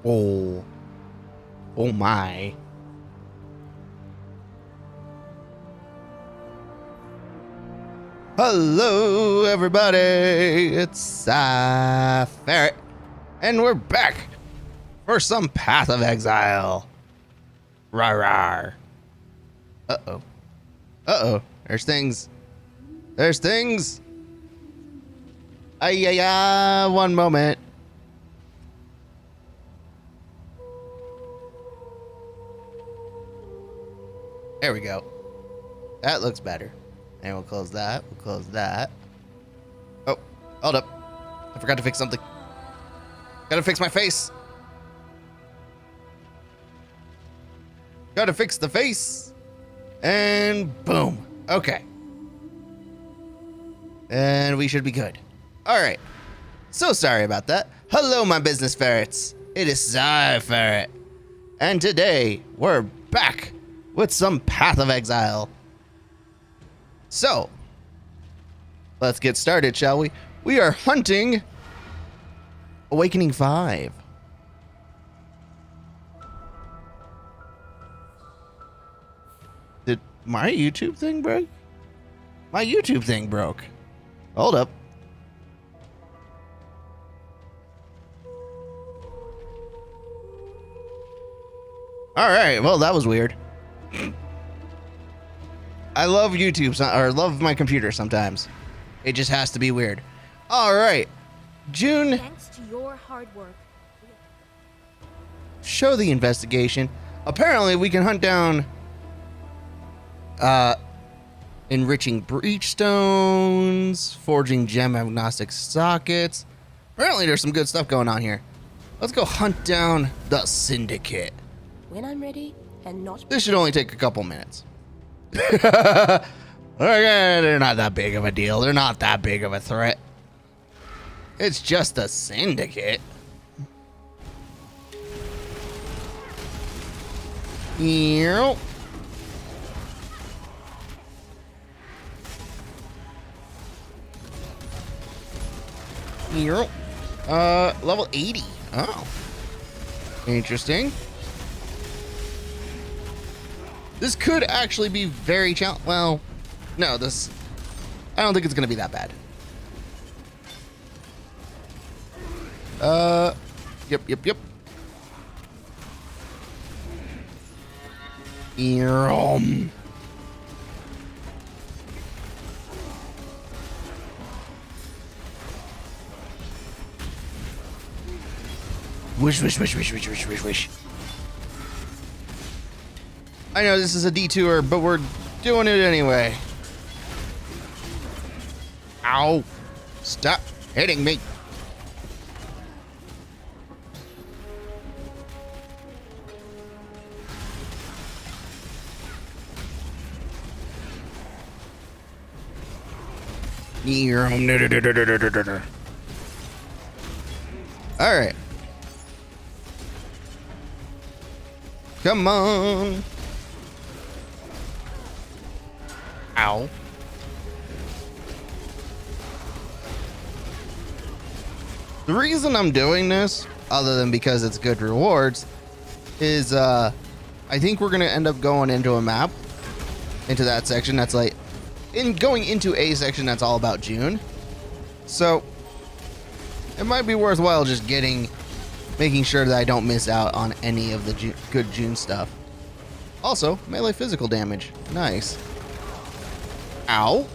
Oh. Oh my. Hello, everybody. It's PsyFerret, and we're back for some Path of Exile. Rawr, rawr. Uh-oh. Uh-oh. There's things. There's things. Ay-ya-ya. One moment. There we go. That looks better. And we'll close that. We'll close that. Oh, hold up. I forgot to fix something. Gotta fix my face. Gotta fix the face. And boom. Okay. And we should be good. All right. So sorry about that. Hello, my business ferrets. It is PsyFerret. And today, we're back with some Path of Exile. So, let's get started, shall we? We are hunting Awakening 5. Did my YouTube thing break? My YouTube thing broke. Hold up. All right, well, that was weird. I love YouTube, or love my computer sometimes. It just has to be weird. All right, June. Thanks to your hard work. Show the investigation. Apparently, we can hunt down enriching breachstones, forging gem agnostic sockets. Apparently, there's some good stuff going on here. Let's go hunt down the Syndicate. When I'm ready, and not. This should only take a couple minutes. Okay, they're not that big of a deal. They're not that big of a threat. It's just a Syndicate. Yep. Yep. Level 80. Oh. Interesting. This could actually be very challenging. Well, no, this... I don't think it's going to be that bad. Yep. Wish. I know this is a detour, but we're doing it anyway. Ow. Stop hitting me. All right. Come on. Ow. The reason I'm doing this, other than because it's good rewards, is I think we're gonna end up going into a map, into that section that's like, going into a section that's all about June. So it might be worthwhile just making sure that I don't miss out on any of the good June stuff. Also, melee physical damage. Nice. Ow.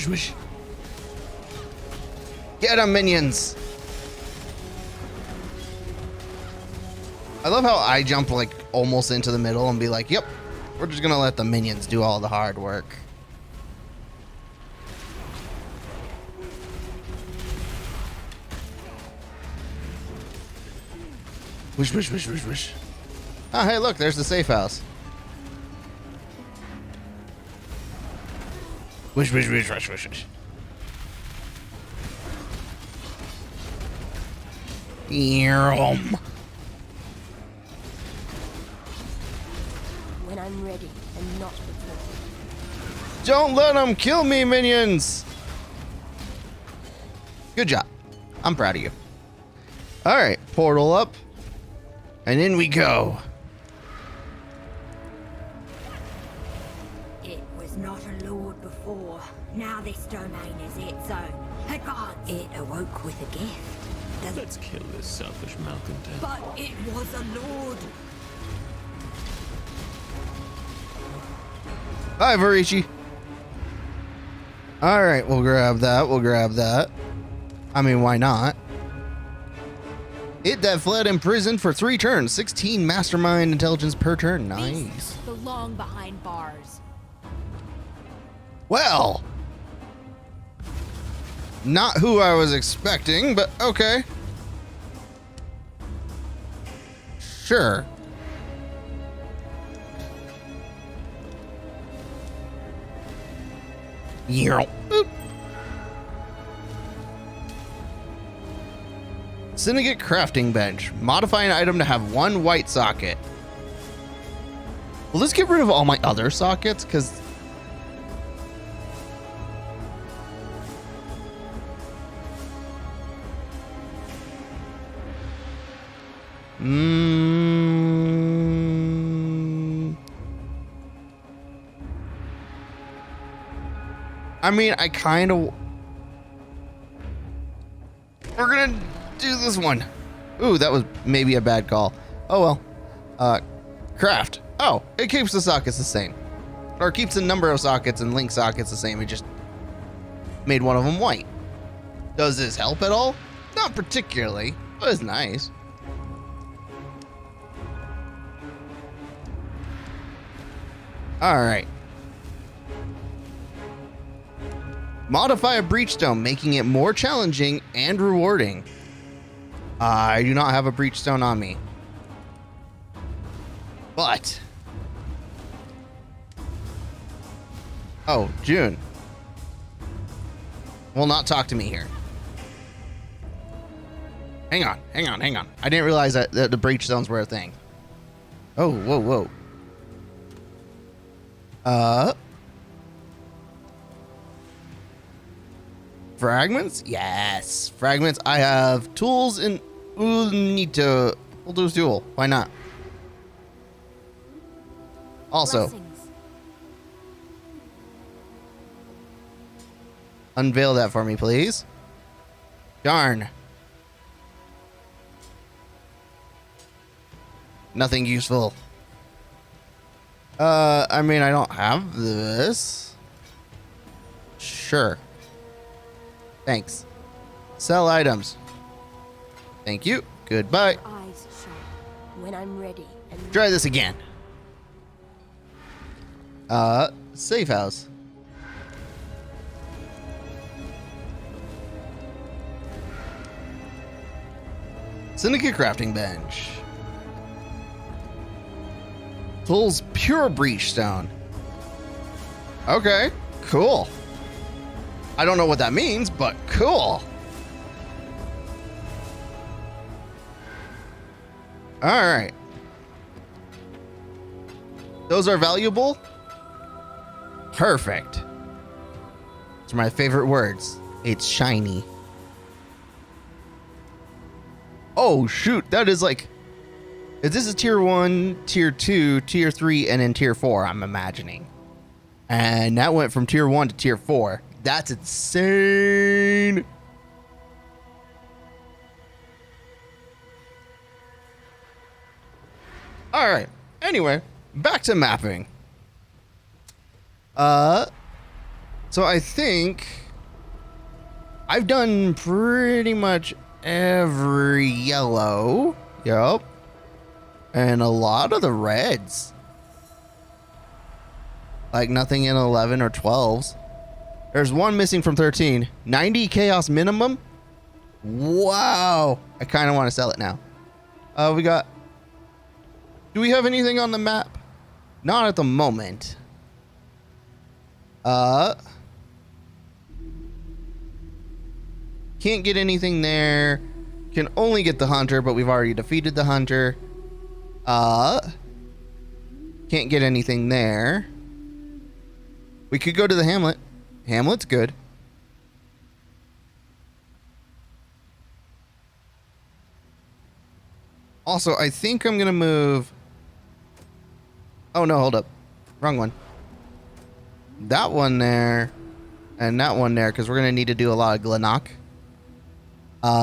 Wish. Get 'em, minions. I love how I jump like almost into the middle and be like, yep, we're just gonna let the minions do all the hard work. Wish. Ah, hey, look, there's the safe house. Wish. Yum. When I'm ready and not before. Don't let them kill me, minions. Good job. I'm proud of you. All right, portal up. And in we go. It was not a lord before. Now this domain is its own. The gods. It awoke with a gift. Let's kill this selfish malcontent. But it was a lord. Hi, Varici. All right, we'll grab that. We'll grab that. I mean, why not? It that fled in prison for 3 turns. 16 mastermind intelligence per turn. Nice. Beasts belong behind bars. Well, not who I was expecting, but okay. Sure. Boop. Syndicate crafting bench. Modify an item to have 1 white socket. Will this get rid of all my other sockets? Because I mean, I kind of... We're gonna do this one. Ooh, that was maybe a bad call. Oh well. Craft. Oh, it keeps the sockets the same. Or keeps the number of sockets and link sockets the same. It just made one of them white. Does this help at all? Not particularly, but it's nice. All right. Modify a breachstone, making it more challenging and rewarding. I do not have a breachstone on me. But... Oh, June. Will not talk to me here. Hang on. I didn't realize that the breachstones were a thing. Oh, whoa. Fragments? Yes. Fragments. I have tools and we'll do duel. Why not? Also, Blessings. unveil that for me, please. Darn. Nothing useful. I mean, I don't have this. Sure. Thanks. Sell items. Thank you. Goodbye. Eyes sharp. When I'm ready and Try this again. Safe house. Syndicate crafting bench. Tools pure breachstone. Okay, cool. I don't know what that means, but cool. All right. Those are valuable. Perfect. Those are my favorite words. It's shiny. Oh, shoot. That is like... If this is tier 1, tier 2, tier 3, and then tier 4, I'm imagining. And that went from tier 1 to tier 4. That's insane. All right. Anyway, back to mapping. So I think I've done pretty much every yellow. Yup. And a lot of the reds. Like nothing in 11 or 12s. There's one missing from 13. 90 chaos minimum. Wow. I kind of want to sell it now. We got... Do we have anything on the map? Not at the moment. Can't get anything there. can only get the hunter, but we've already defeated the hunter. Can't get anything there. We could go to the hamlet. Hamlet's good. Also, I think I'm gonna move. Oh no, hold up. Wrong one. That one there and that one there, because we're gonna need to do a lot of Glenok.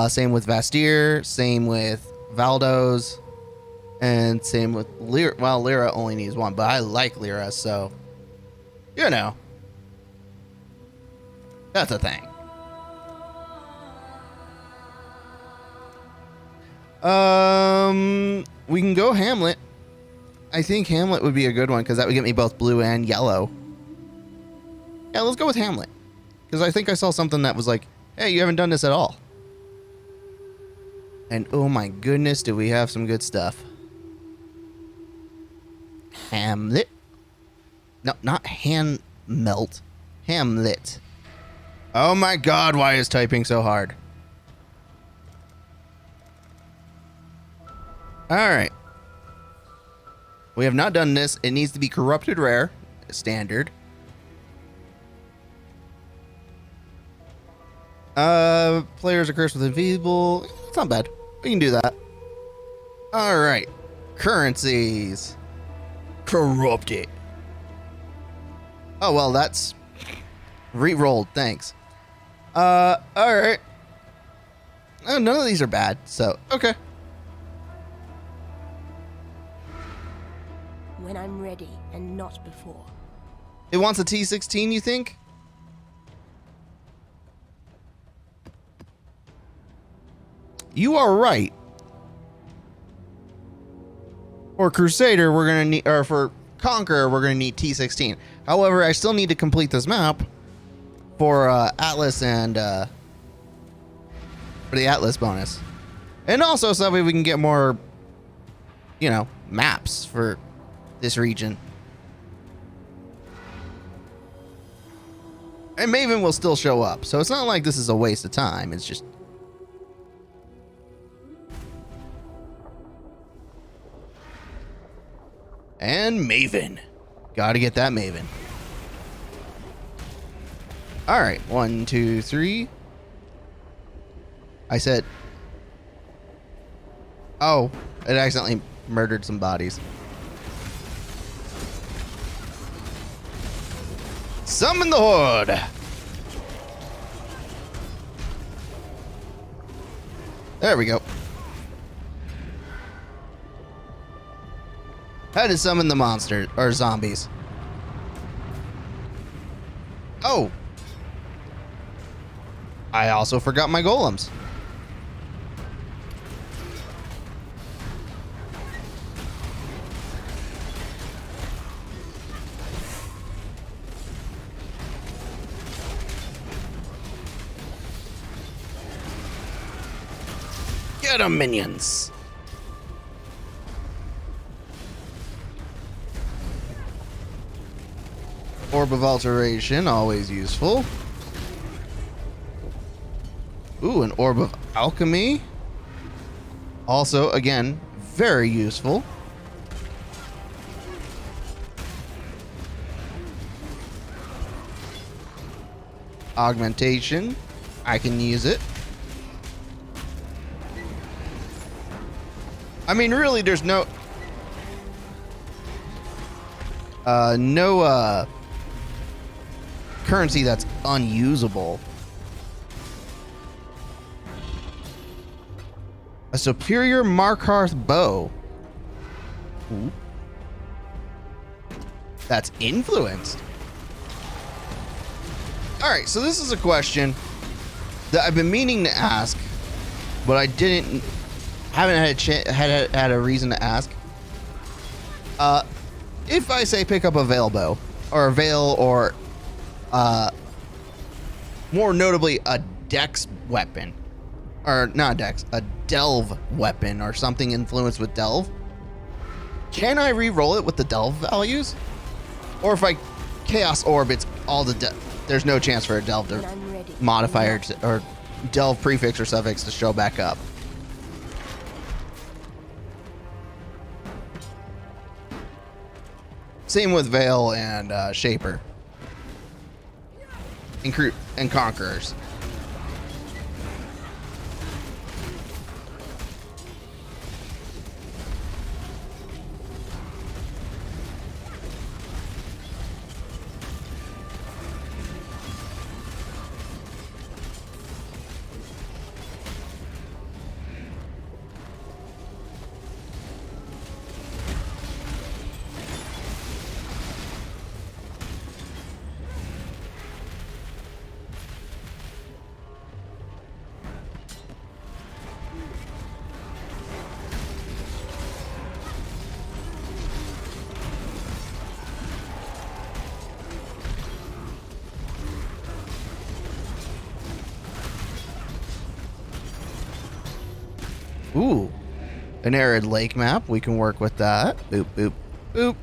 Same with Vastir, same with Valdos, and same with Lyra. Well, Lyra only needs one, but I like Lyra, so you know. That's a thing. We can go Hamlet. I think Hamlet would be a good one because that would get me both blue and yellow. Yeah, let's go with Hamlet. Because I think I saw something that was like, hey, you haven't done this at all. And oh my goodness, do we have some good stuff. Hamlet. No, not Hamlet. Hamlet. Oh my god, why is typing so hard? Alright. We have not done this. It needs to be corrupted rare. Standard. Players are cursed with invisible. It's not bad. We can do that. Alright. Currencies. Corrupted. Oh, well, that's re-rolled. Thanks. Alright. Oh, none of these are bad, so, okay. When I'm ready and not before. It wants a T16, you think? You are right. For Crusader, we're gonna need, or for Conqueror, we're gonna need T16. However, I still need to complete this map for Atlas and for the Atlas bonus, and also so that way we can get more, you know, maps for this region. And Maven will still show up, so it's not like this is a waste of time. It's just. And Maven. Gotta get that Maven. Alright, 1, 2, 3. I said. Oh, it accidentally murdered some bodies. Summon the Horde. There we go. Had to summon the monster or zombies. Oh. I also forgot my golems. Get 'em, minions. Orb of Alteration, always useful. Ooh, an Orb of Alchemy. Also, again, very useful. Augmentation. I can use it. I mean, really, there's no currency that's unusable. A superior Markarth bow. Ooh. That's influenced. Alright, so this is a question that I've been meaning to ask, but I haven't had a reason to ask. If I say pick up a Veil bow, or a Veil, or more notably a Dex weapon, or not Dex, a Delve weapon, or something influenced with Delve, can I re-roll it with the Delve values? Or if I Chaos Orb, it's all the there's no chance for a Delve to modifier or Delve prefix or suffix to show back up. Same with Veil and Shaper. And Conquerors. Ooh, an arid lake map. We can work with that. Boop, boop, boop.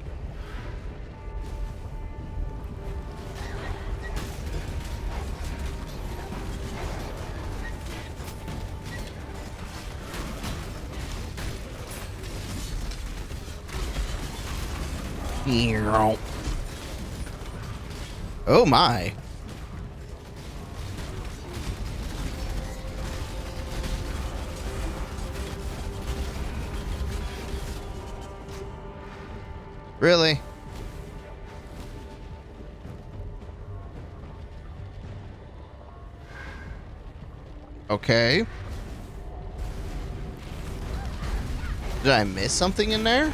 Oh my. Really? Okay. Did I miss something in there?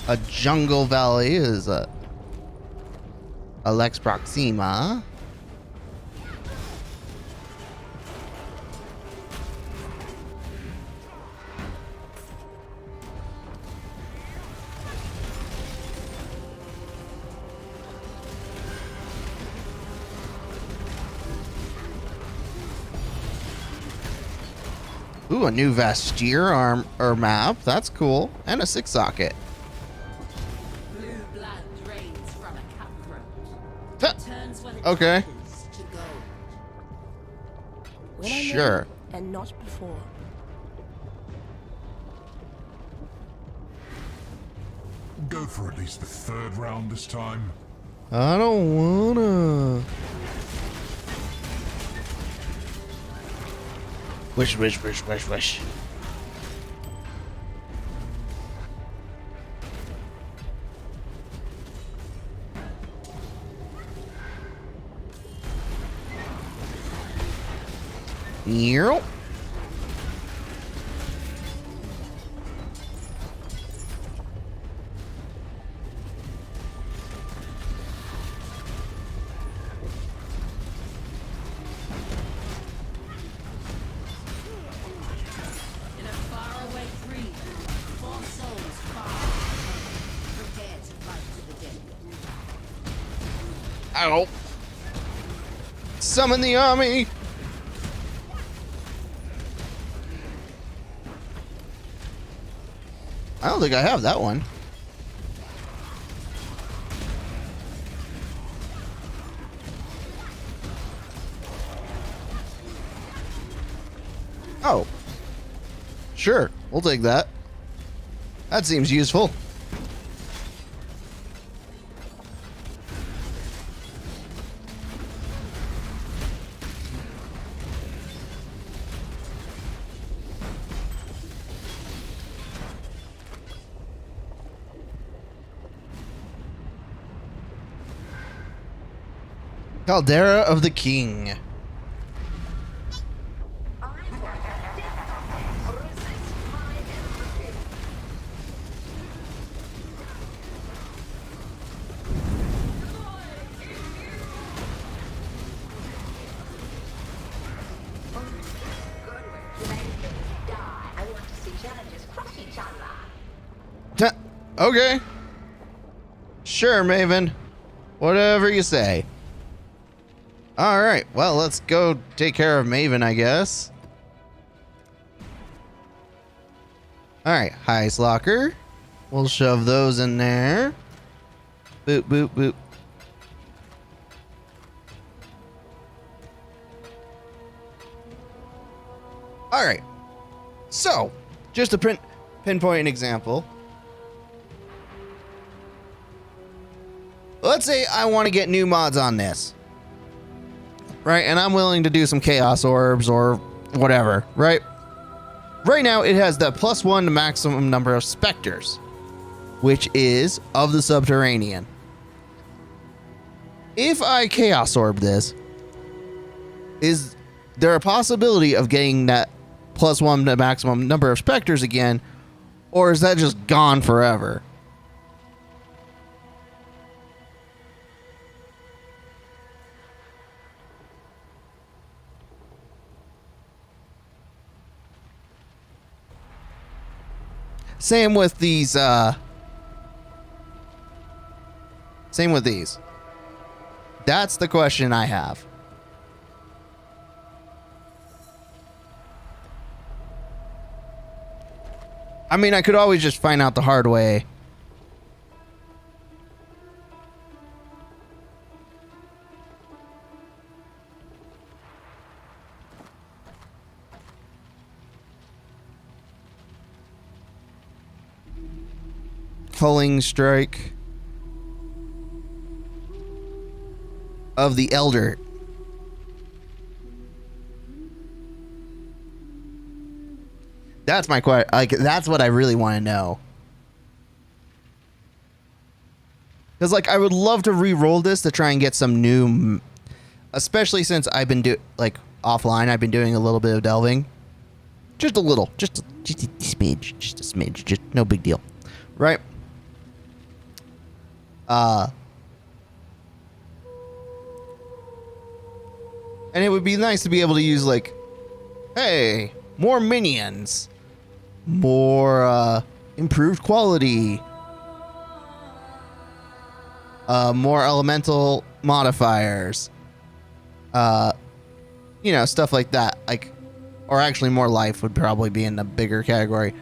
A jungle valley is a Lex Proxima. Ooh, a new Vastier arm or map. That's cool. And a 6-socket. Blue blood drains from a cutthroat. Huh. Turns when it Okay. happens to go. When I'm Sure. ready, and not before. Go for at least the third round this time. I don't wanna. Wish, wish, wish, wish, wish. Yep. In a faraway dream, 4 souls far. Prepare to fight to the death. Ow. Summon the army. I don't think I have that one. Oh. Sure, we'll take that. That seems useful. Caldera of the King. Okay. Sure, Maven. Whatever you say. All right, well, let's go take care of Maven, I guess. All right, Heist Locker. We'll shove those in there. Boop, boop, boop. All right. So, just to pinpoint an example. Let's say I want to get new mods on this. Right? And I'm willing to do some Chaos Orbs or whatever, right? Right now, it has the +1 to maximum number of Spectres, which is of the Subterranean. If I Chaos Orb this, is there a possibility of getting that +1 to maximum number of Spectres again, or is that just gone forever? Same with these, same with these. That's the question I have. I mean, I could always just find out the hard way. Culling Strike of the Elder. That's my question. Like, that's what I really want to know. Because, like, I would love to re-roll this to try and get some new, especially since I've been offline. I've been doing a little bit of delving, just a little, just a smidge, just no big deal, right? And it would be nice to be able to use, like, hey, more minions, more improved quality, more elemental modifiers, you know, stuff like that. Like, or actually more life would probably be in the bigger category.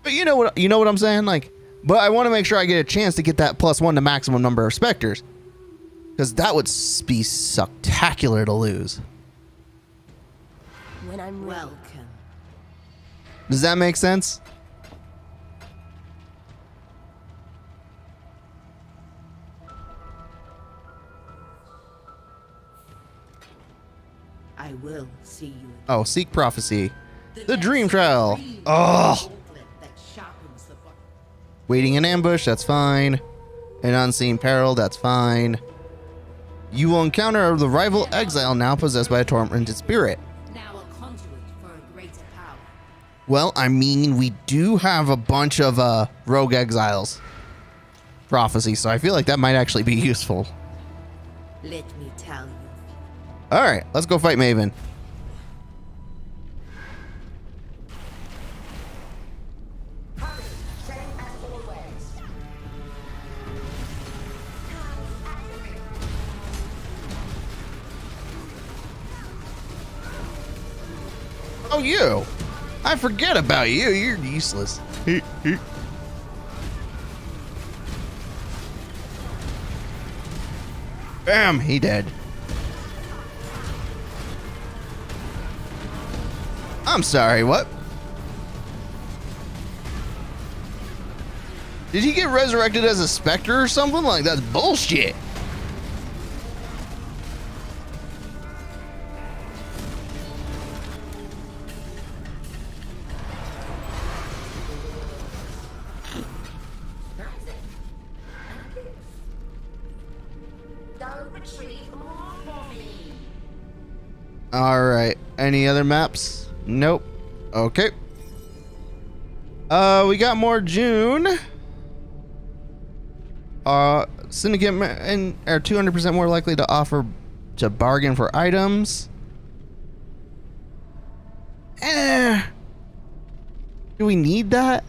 But you know what I'm saying? Like, but I want to make sure I get a chance to get that +1 to maximum number of Spectres, because that would be spectacular to lose. When I'm Welcome. Does that make sense? I will see you. Oh, Seek Prophecy. The Dream Trial. Oh. Waiting in ambush, that's fine. An unseen peril, that's fine. You will encounter the rival exile now possessed by a tormented spirit. Now a conduit for a greater power. Well, I mean, we do have a bunch of rogue exiles prophecy, so I feel like that might actually be useful. Let me tell you. All right, let's go fight Maven. Oh, you! I forget about you. You're useless. Bam! He dead. I'm sorry, what? Did he get resurrected as a specter or something? Like, that's bullshit. All right. Any other maps? Nope. Okay. We got more June. Syndicate and are 200% more likely to offer to bargain for items. Do we need that?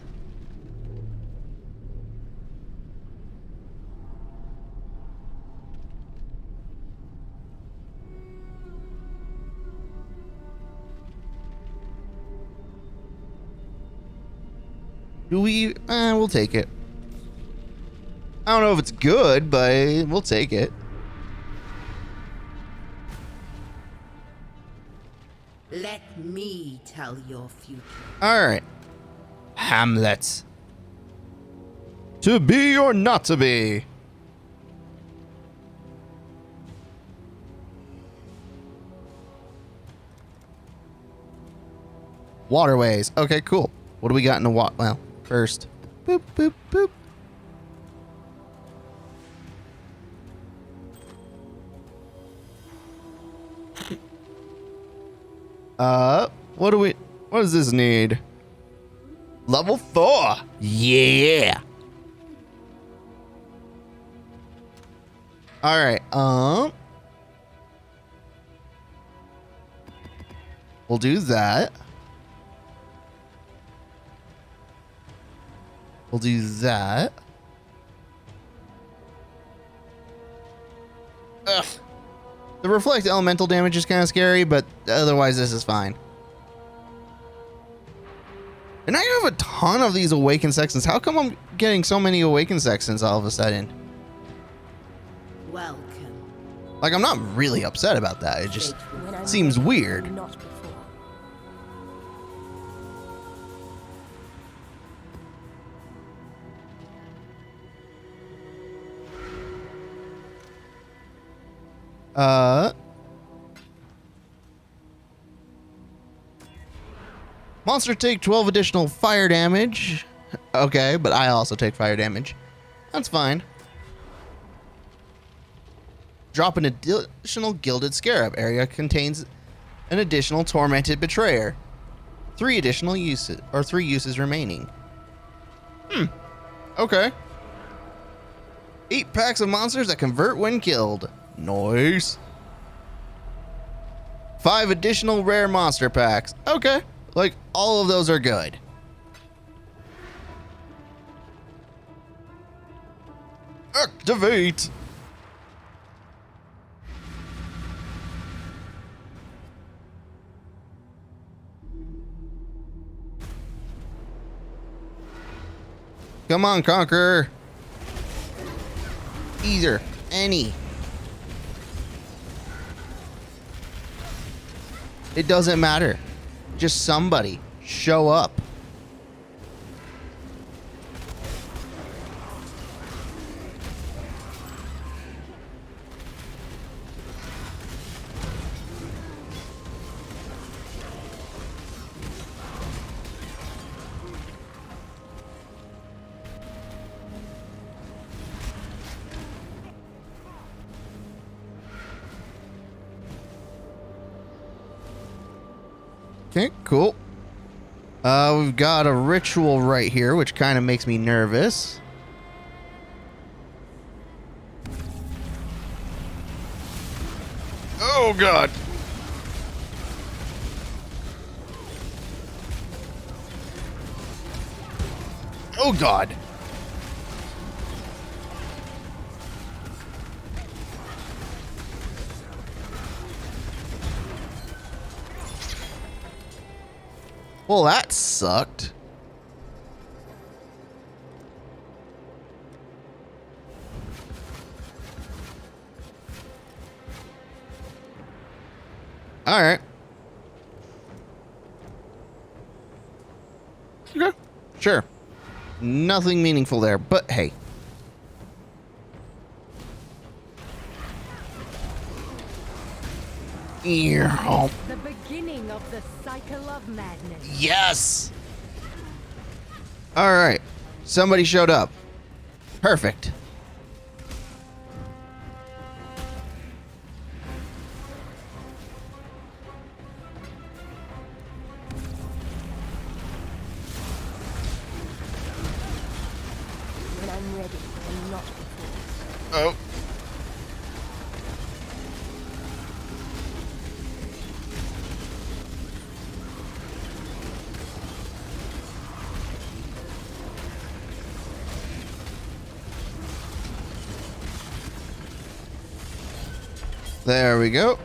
Do we? We'll take it. I don't know if it's good, but we'll take it. Let me tell your future. All right. Hamlet. To be or not to be? Waterways. Okay, cool. What do we got in the water? Well, first. Boop, boop, boop. What does this need? Level 4. Yeah. All right. We'll do that. We'll do that. Ugh. The reflect elemental damage is kind of scary, but otherwise this is fine. And I have a ton of these awakened sextons. How come I'm getting so many awakened sextons all of a sudden? Welcome. Like, I'm not really upset about that. It just When I'm seems ready, weird. Not before. Monsters take 12 additional fire damage. Okay, but I also take fire damage. That's fine. Drop an additional gilded scarab. Area contains an additional tormented betrayer. 3 additional uses, or 3 uses remaining. Okay. 8 packs of monsters that convert when killed. Nice. 5 additional rare monster packs. Okay. Like, all of those are good. Activate. Come on, Conqueror. Either. Any. It doesn't matter. Just somebody. Show up. Okay, cool. We've got a ritual right here, which kind of makes me nervous. Oh, God. Oh, God. Well, that sucked. All right. Okay. Sure. Nothing meaningful there, but hey. Earhole. The beginning of the cycle of madness. Yes. All right. Somebody showed up. Perfect. When I'm ready, and not before. Oh. There we go.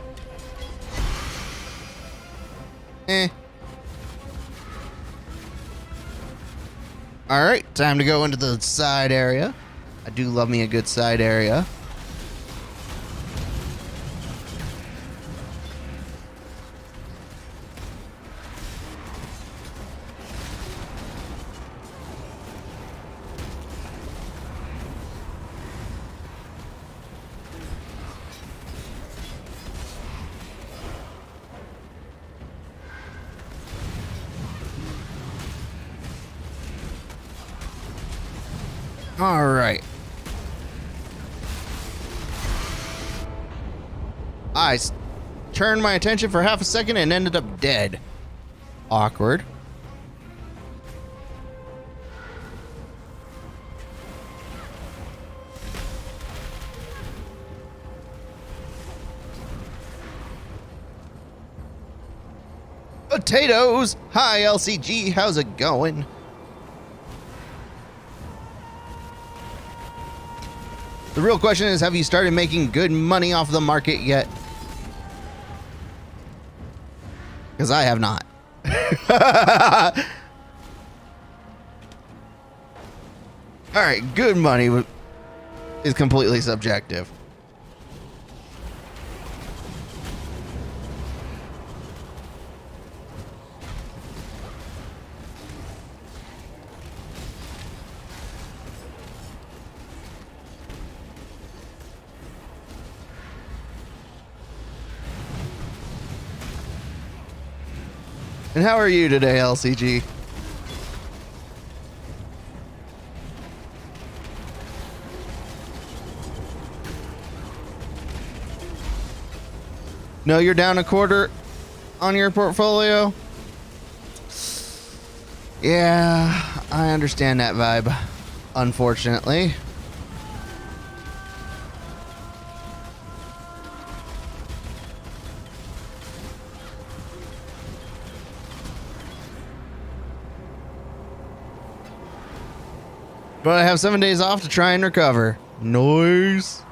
All right, time to go into the side area. I do love me a good side area. All right. Turned my attention for half a second and ended up dead. Awkward. Potatoes! Hi, LCG. How's it going? The real question is, have you started making good money off the market yet? Because I have not. All right, good money is completely subjective. And how are you today, LCG? No, you're down a quarter on your portfolio? Yeah, I understand that vibe, unfortunately. But I have 7 days off to try and recover. Nice.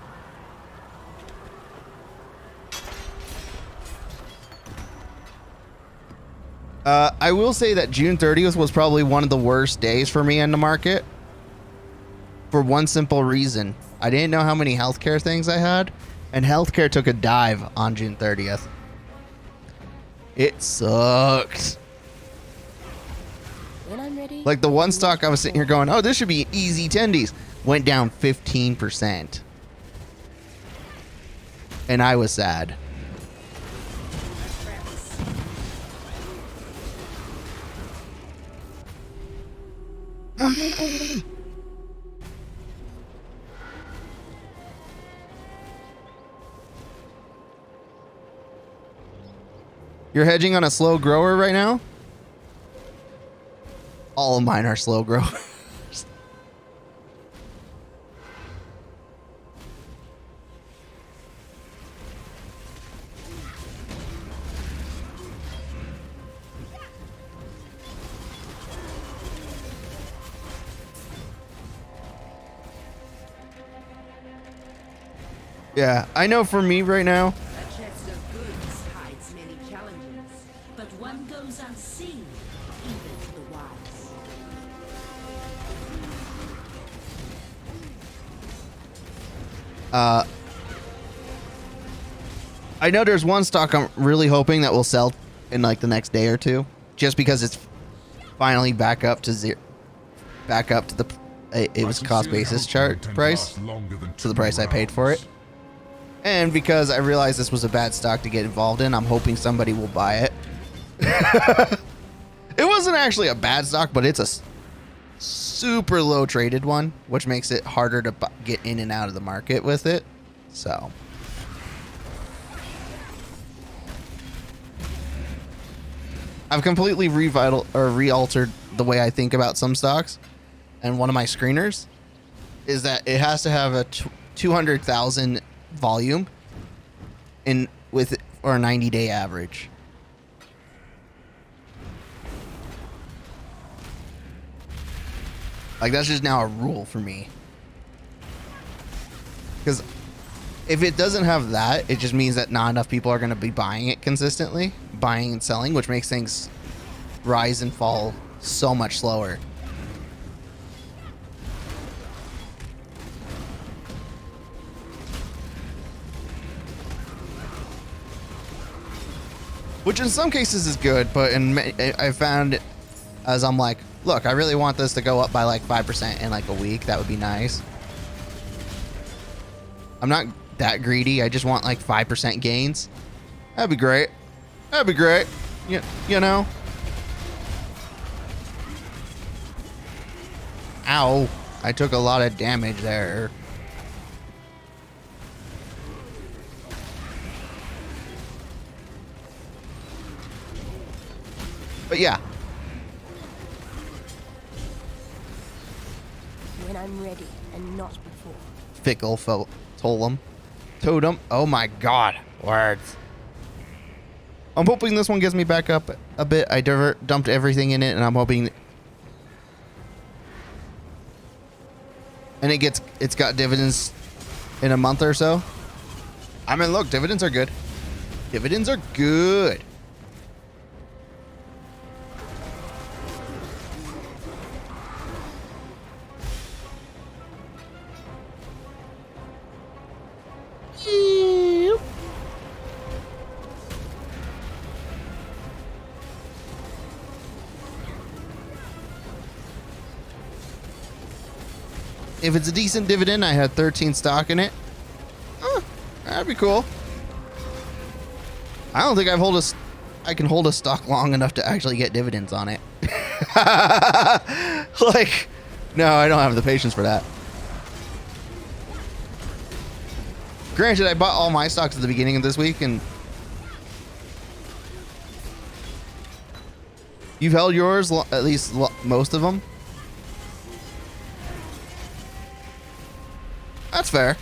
I will say that June 30th was probably one of the worst days for me in the market. For one simple reason. I didn't know how many healthcare things I had. And healthcare took a dive on June 30th. It sucked. When I'm ready. Like the one stock I was sitting here going, oh, this should be easy tendies. Went down 15%. And I was sad. You're hedging on a slow grower right now? All of mine are slow growers. Yeah, I know for me right now, A chest of goods hides many challenges, but one goes unseen, even to the wise. I know there's one stock I'm really hoping that will sell in like the next day or two, just because it's finally back up to zero, back up to the it was cost basis chart price, to the price I paid for it. And because I realized this was a bad stock to get involved in, I'm hoping somebody will buy it. It wasn't actually a bad stock, but it's a super low traded one, which makes it harder to get in and out of the market with it. So I've completely re-altered the way I think about some stocks. And one of my screeners is that it has to have a 200,000 volume in with or a 90-day average. Like that's just now a rule for me. Because if it doesn't have that, it just means that not enough people are going to be buying it consistently, buying and selling, which makes things rise and fall so much slower. which in some cases is good, but I found as I'm like, look, I really want this to go up by like 5% in like a week. That would be nice. I'm not that greedy. I just want like 5% gains. That'd be great. That'd be great. You know? Ow. I took a lot of damage there. But yeah. When I'm ready and not before. Fickle totem. Oh my god. Words. I'm hoping this one gets me back up a bit. I dumped everything in it, and I'm hoping... And it's got dividends in a month or so. I mean, look, dividends are good. Dividends are good. If it's a decent dividend, I had 13 stock in it. Oh, that'd be cool. I don't think I can hold a stock long enough to actually get dividends on it. Like, no, I don't have the patience for that. Granted, I bought all my stocks at the beginning of this week, and you've held yours, at least most of them. That's fair.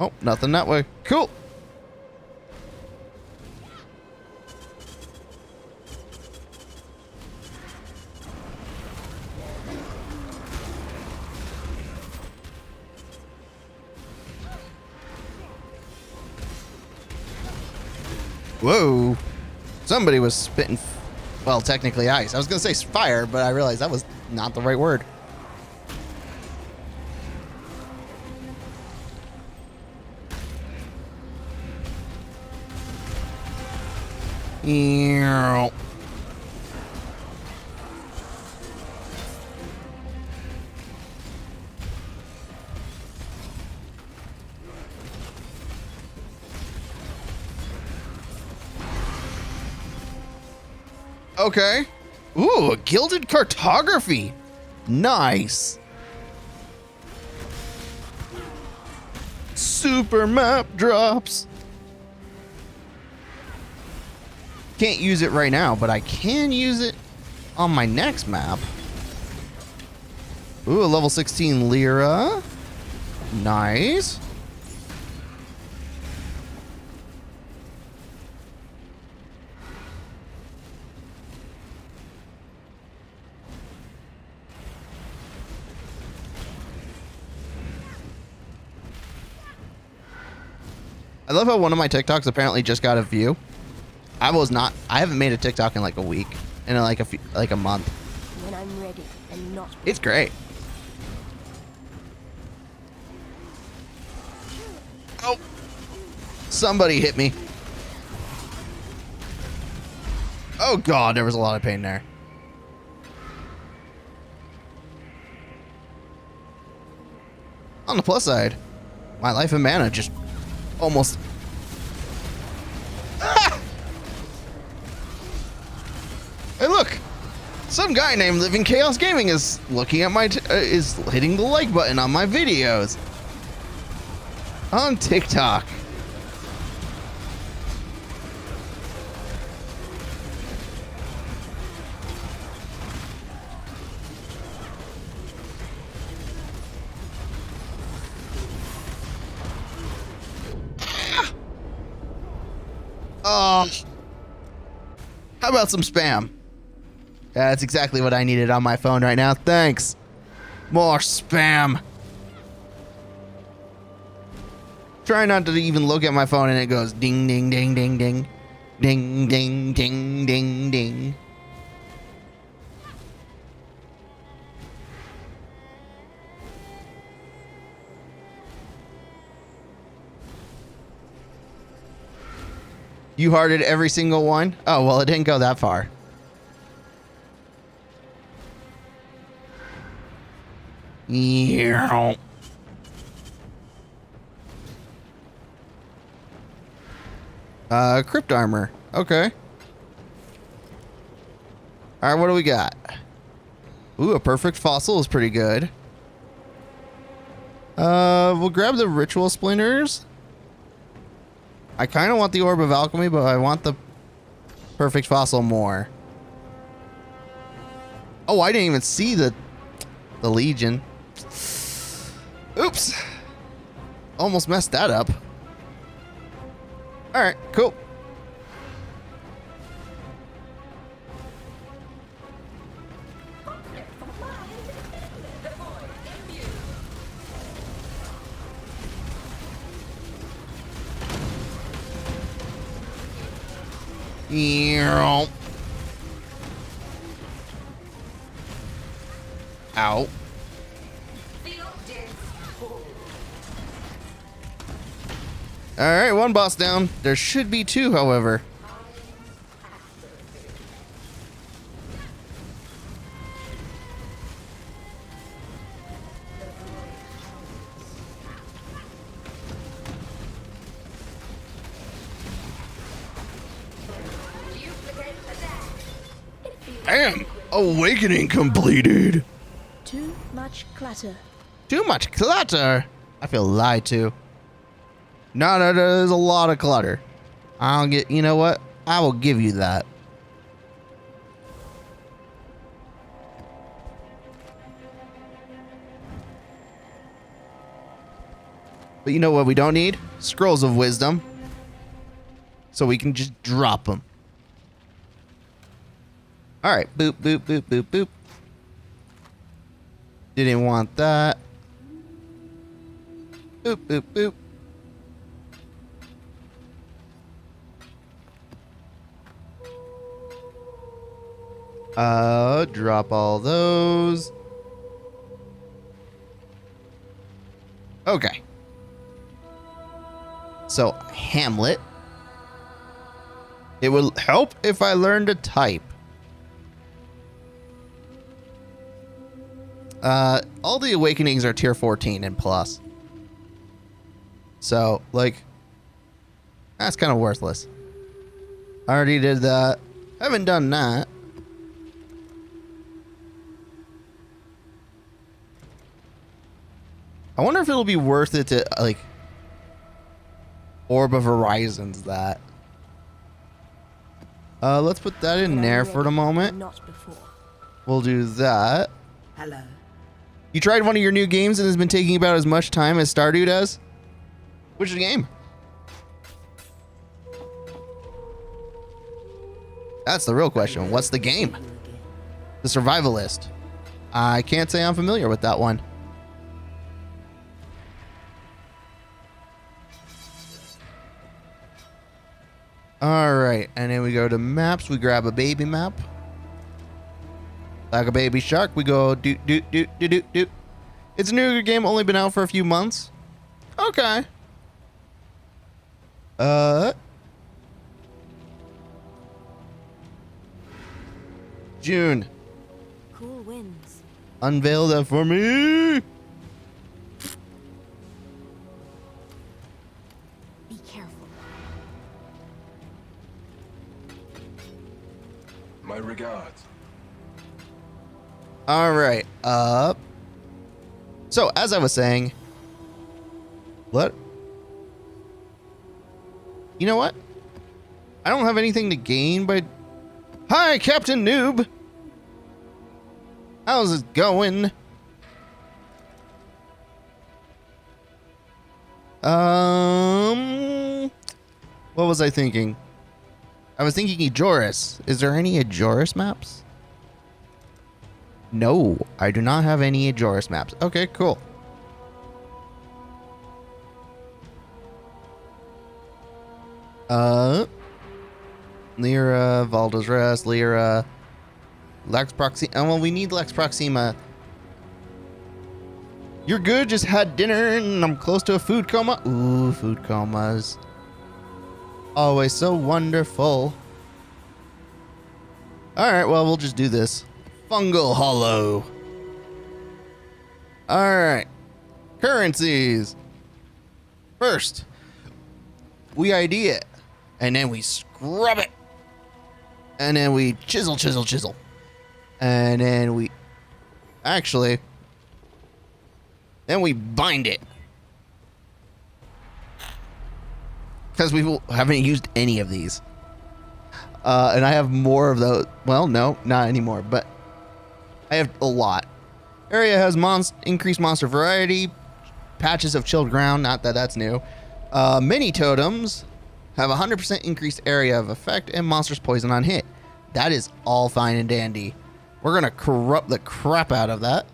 Oh, nothing that way. Cool. Whoa. Somebody was spitting, well, technically ice. I was going to say fire, but I realized that was not the right word. Ew. Okay. Ooh, a gilded cartography. Nice. Super map drops. Can't use it right now, but I can use it on my next map. Ooh, a level 16 Lyra. Nice. I love how one of my TikToks apparently just got a view. I haven't made a TikTok in like a week, in like a month. When I'm ready and not before. It's great. Oh, somebody hit me. Oh god, there was a lot of pain there. On the plus side, my life and mana just almost... Ah! Hey, look! Some guy named Living Chaos Gaming is looking at my... is hitting the like button on my videos. On TikTok. Oh. How about some spam? Yeah, that's exactly what I needed on my phone right now. Thanks. More spam. Try not to even look at my phone and it goes ding, ding, ding, ding, ding. Ding, ding, ding, ding, ding. You hearted every single one? Oh, well, it didn't go that far. Yeah. Crypt armor. Okay. All right, what do we got? Ooh, a perfect fossil is pretty good. We'll grab the ritual splinters. I kind of want the orb of alchemy, but I want the perfect fossil more. Oh, I didn't even see the legion. Oops. Almost messed that up. All right, cool. Ow. Alright, one boss down. There should be two, however. Damn! Awakening completed! Too much clutter. Too much clutter? I feel lied to. No, there's a lot of clutter. I'll get, you know what? I will give you that. But you know what we don't need? Scrolls of wisdom. So we can just drop them. Alright, boop, boop, boop, boop, boop. Didn't want that. Boop, boop, boop. Drop all those. Okay. So, Hamlet. It will help if I learn to type. All the awakenings are tier 14 and plus. So, like, that's kind of worthless. I already did that. Haven't done that. I wonder if it'll be worth it to, like, Orb of Horizons that. Let's put that in there for the moment. Not before. We'll do that. Hello. You tried one of your new games and has been taking about as much time as Stardew does? Which game? That's the real question. What's the game? The Survivalist. I can't say I'm familiar with that one. Alright, and then we go to maps. We grab a baby map. Like a baby shark, we go doot doot doot doot doot doot. It's a newer game, only been out for a few months. Okay. June. Cool winds. Unveil that for me. Be careful. My regards. All right. So as I was saying, what? You know what? I don't have anything to gain by. Hi, Captain Noob. How's it going? What was I thinking? I was thinking Ajoris. Is there any Ajoris maps? No, I do not have any Ajoris maps. Okay, cool. Lyra, Valda's Rest, Lyra, Lex Proxima. Well, we need Lex Proxima. You're good, just had dinner and I'm close to a food coma. Ooh, food comas. Always so wonderful. Alright, well, we'll just do this. Fungal Hollow. Alright. Currencies. First, we ID it. And then we scrub it. And then we chisel. And then we... Actually... Then we bind it. Because we haven't used any of these. And I have more of those. Well, no, not anymore. But I have a lot. Area has increased monster variety. Patches of chilled ground. Not that that's new. Mini totems have 100% increased area of effect and monsters poison on hit. That is all fine and dandy. We're going to corrupt the crap out of that.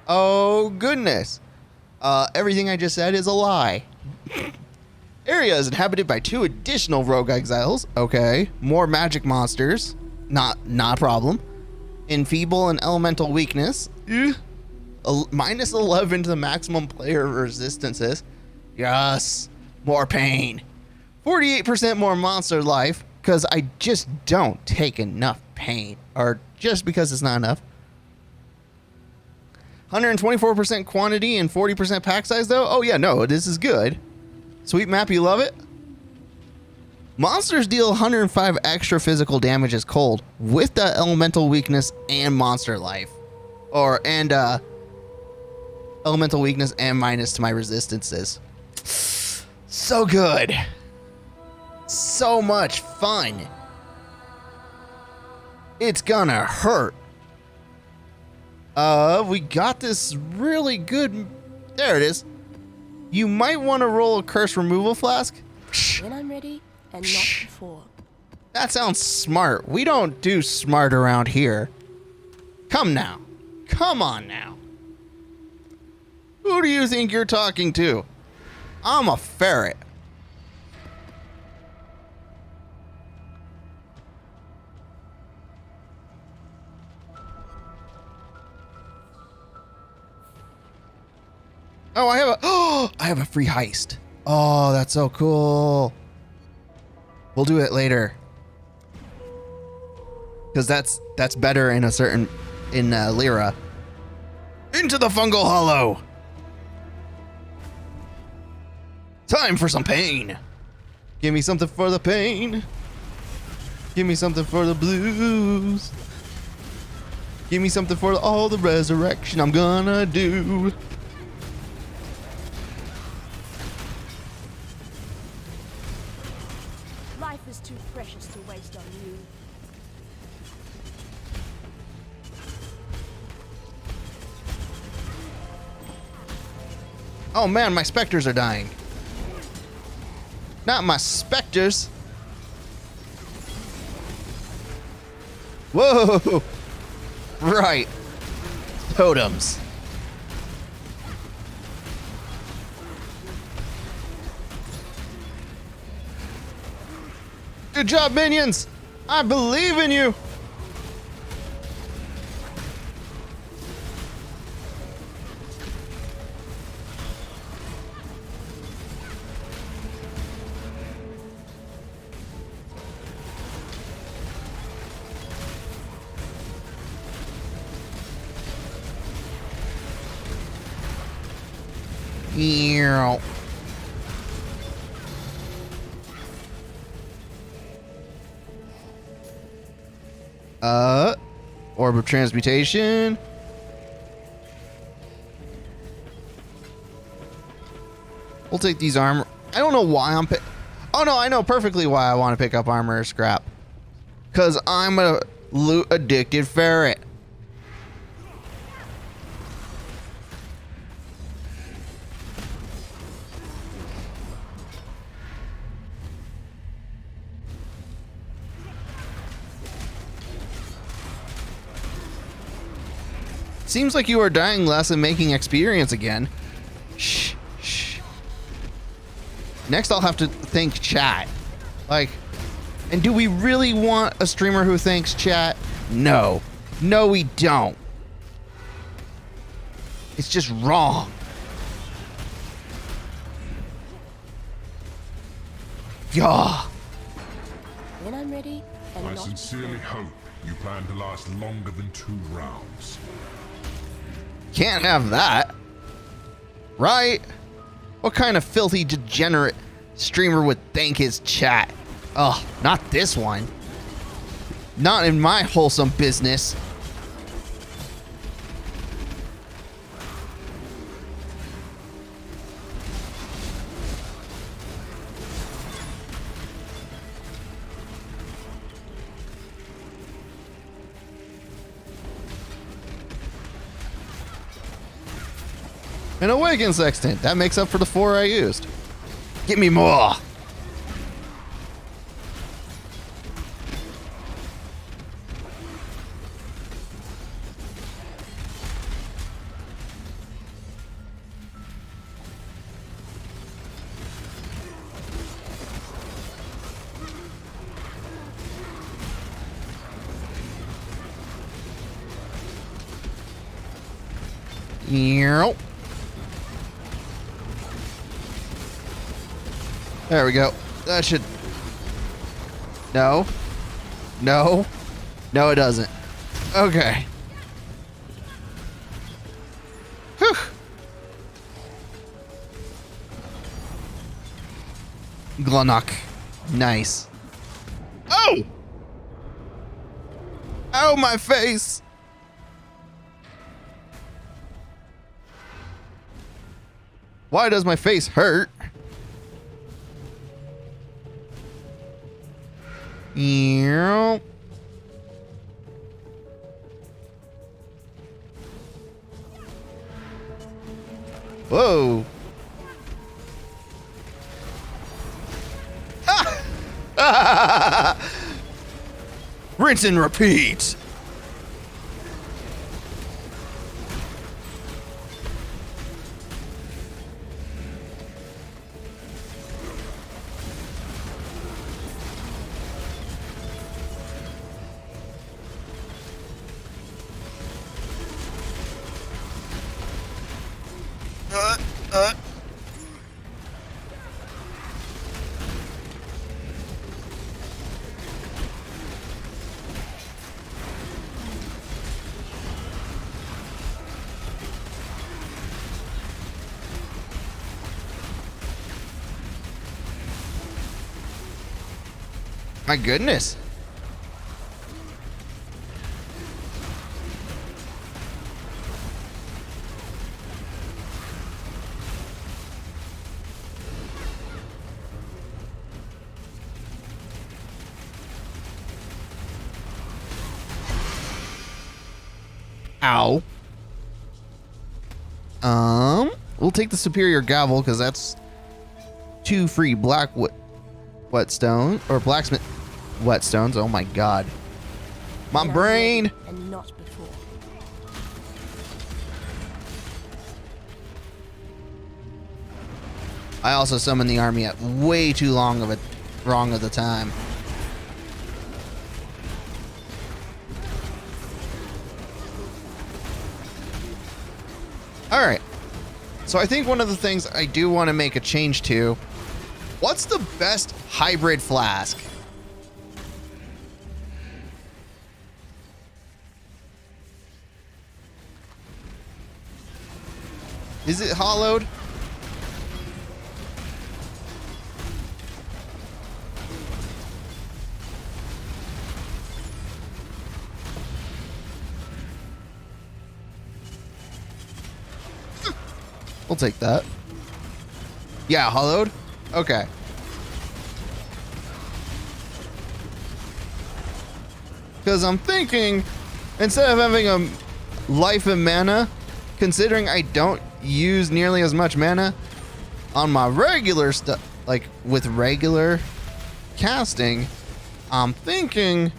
Oh, goodness. Everything I just said is a lie. Area is inhabited by 2 additional rogue exiles. Okay. More magic monsters. Not a problem. Enfeeble and elemental weakness. Minus 11 to the maximum player resistances. Yes. More pain. 48% more monster life. Because I just don't take enough pain. Or just because it's not enough. 124% quantity and 40% pack size though? Oh yeah, no, this is good. Sweet map, you love it? Monsters deal 105 extra physical damage as cold with the elemental weakness and monster life. Elemental weakness and minus to my resistances. So good. So much fun. It's gonna hurt. We got this really good... There it is. You might want to roll a curse removal flask. When I'm ready, and not before. That sounds smart. We don't do smart around here. Come now. Come on now. Who do you think you're talking to? I'm a ferret. Oh, I have a free heist. Oh, that's so cool. We'll do it later. Because that's better in Lyra. Into the fungal hollow. Time for some pain. Give me something for the pain. Give me something for the blues. Give me something for all the resurrection I'm gonna do. Life is too precious to waste on you. Oh man, my specters are dying. Not my specters. Whoa! Right. Totems. Good job, minions! I believe in you! Meow. Orb of transmutation. We'll take these armor. I don't know why I'm oh no, I know perfectly why I want to pick up armor or scrap. Cause I'm a loot addicted ferret. Seems like you are dying less and making experience again. Shh, shh. Next, I'll have to thank chat. Like, and do we really want a streamer who thanks chat? No. No, we don't. It's just wrong. Yeah. when I'm ready and I not sincerely hope you plan to last longer than 2 rounds. Can't have that. Right? What kind of filthy degenerate streamer would thank his chat? Oh, not this one. Not in my wholesome business. An Awaken Sextant. That makes up for the 4 I used. Give me more. Yep. There we go. That should... No. No. No, it doesn't. Okay. Whew. Glunnock. Nice. Oh! Oh, my face! Why does my face hurt? Yeah. Whoa. Rinse and repeat. My goodness. Ow. We'll take the superior gavel because that's 2 free black whetstone or blacksmith whetstones. Oh my god. My when I'm brain. ready and not before. I also summoned the army at way too wrong of the time. All right. So I think one of the things I do want to make a change to, what's the best hybrid flask? Is it hollowed? We'll take that. Yeah, hollowed? Okay. Because I'm thinking, instead of having a life and mana, considering I don't use nearly as much mana on my regular stuff, like with regular casting, I'm thinking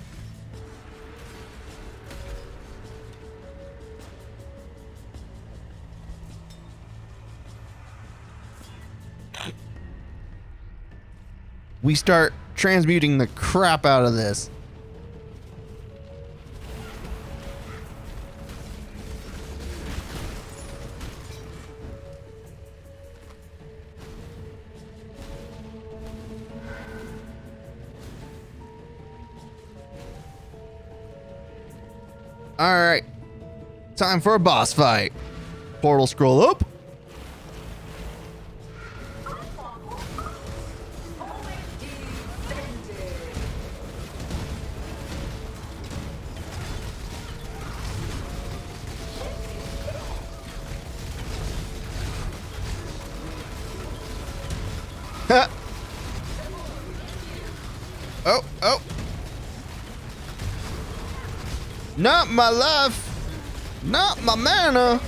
we start transmuting the crap out of this. All right. Time for a boss fight. Portal scroll up. Ha. Oh, oh. Not my life. Not my mana.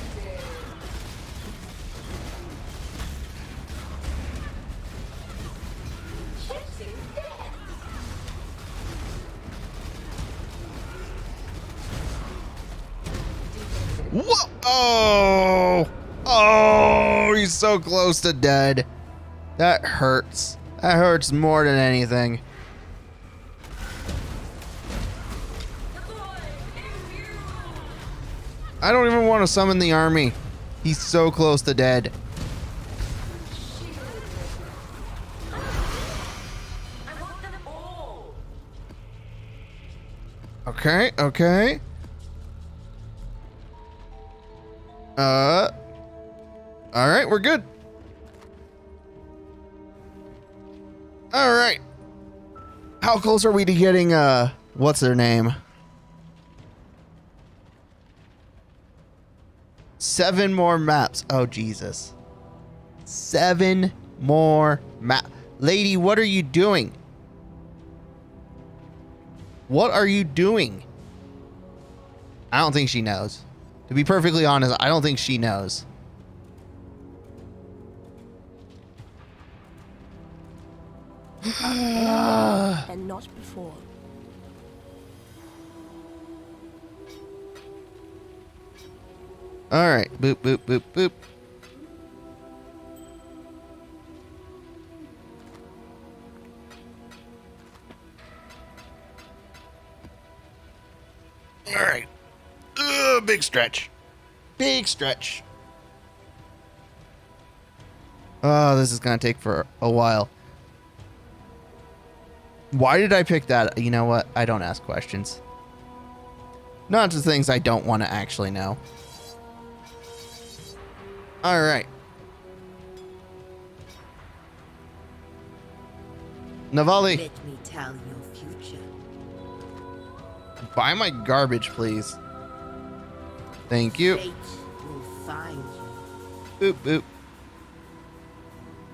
Whoa! Oh! Oh, he's so close to dead. That hurts. That hurts more than anything. I don't even want to summon the army. He's so close to dead. Okay, okay. All right, we're good. All right. How close are we to getting, what's their name? 7 more maps. Oh, Jesus. 7 more map. Lady, what are you doing? What are you doing? I don't think she knows. To be perfectly honest, I don't think she knows. And not before. All right. Boop, boop, boop, boop. All right. Big stretch. Big stretch. Oh, this is going to take for a while. Why did I pick that? You know what? I don't ask questions. Not to things I don't want to actually know. All right. Navali, Let me tell your future. buy my garbage, please. Thank you. Fate will find you. Boop,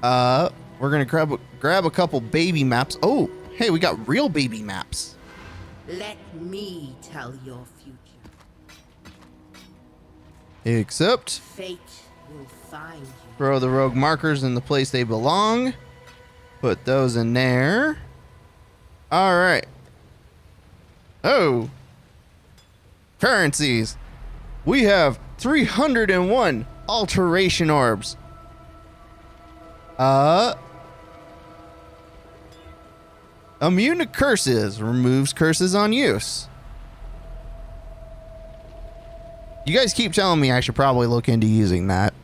boop. We're gonna grab a couple baby maps. Oh, hey, we got real baby maps. Let me tell your future. Except Fate will find you. throw the rogue markers in the place they belong. Put those in there. All right. Oh. Currencies. We have 301 alteration orbs. Immune to curses. Removes curses on use. You guys keep telling me I should probably look into using that.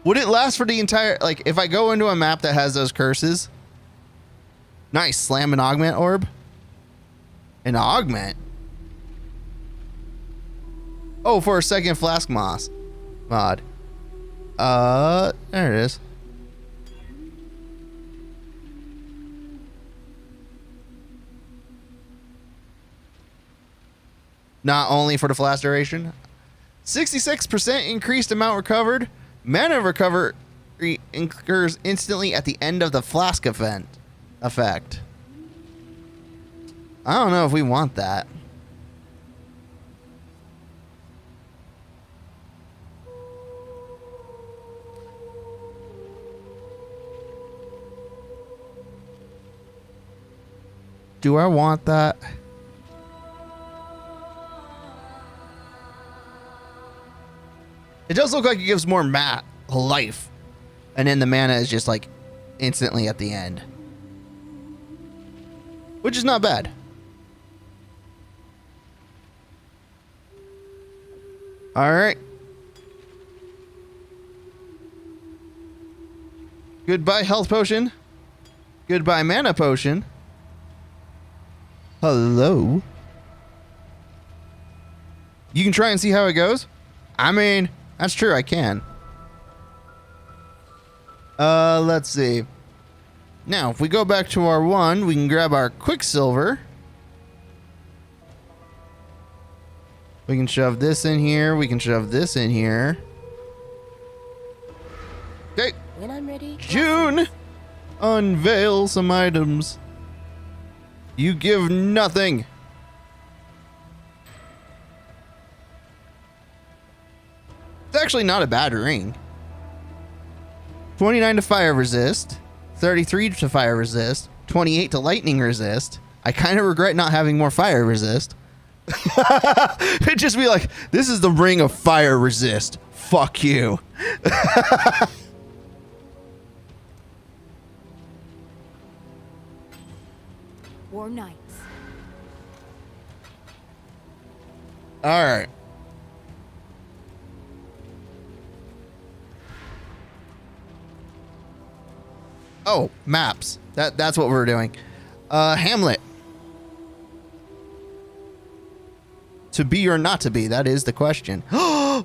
Would it last for the entire, like, if I go into a map that has those curses? Nice, slam an augment orb. An augment? Oh, for a second flask mod. There it is. Not only for the flash duration. 66% increased amount recovered. Mana recovery occurs instantly at the end of the flask effect. I don't know if we want that. Do I want that? It does look like it gives more life. And then the mana is just like instantly at the end. Which is not bad. Alright. Goodbye health potion. Goodbye mana potion. Hello. You can try and see how it goes. I mean, that's true. I can. Let's see. Now, if we go back to our one, we can grab our Quicksilver. We can shove this in here. We can shove this in here. Okay. When I'm ready. June, unveil some items. You give nothing. It's actually not a bad ring. 29 to fire resist, 33 to fire resist, 28 to lightning resist. I kind of regret not having more fire resist. It'd just be like, this is the ring of fire resist. Fuck you. War Knights. All right. Oh, maps. That's what we're doing. Hamlet. To be or not to be, that is the question.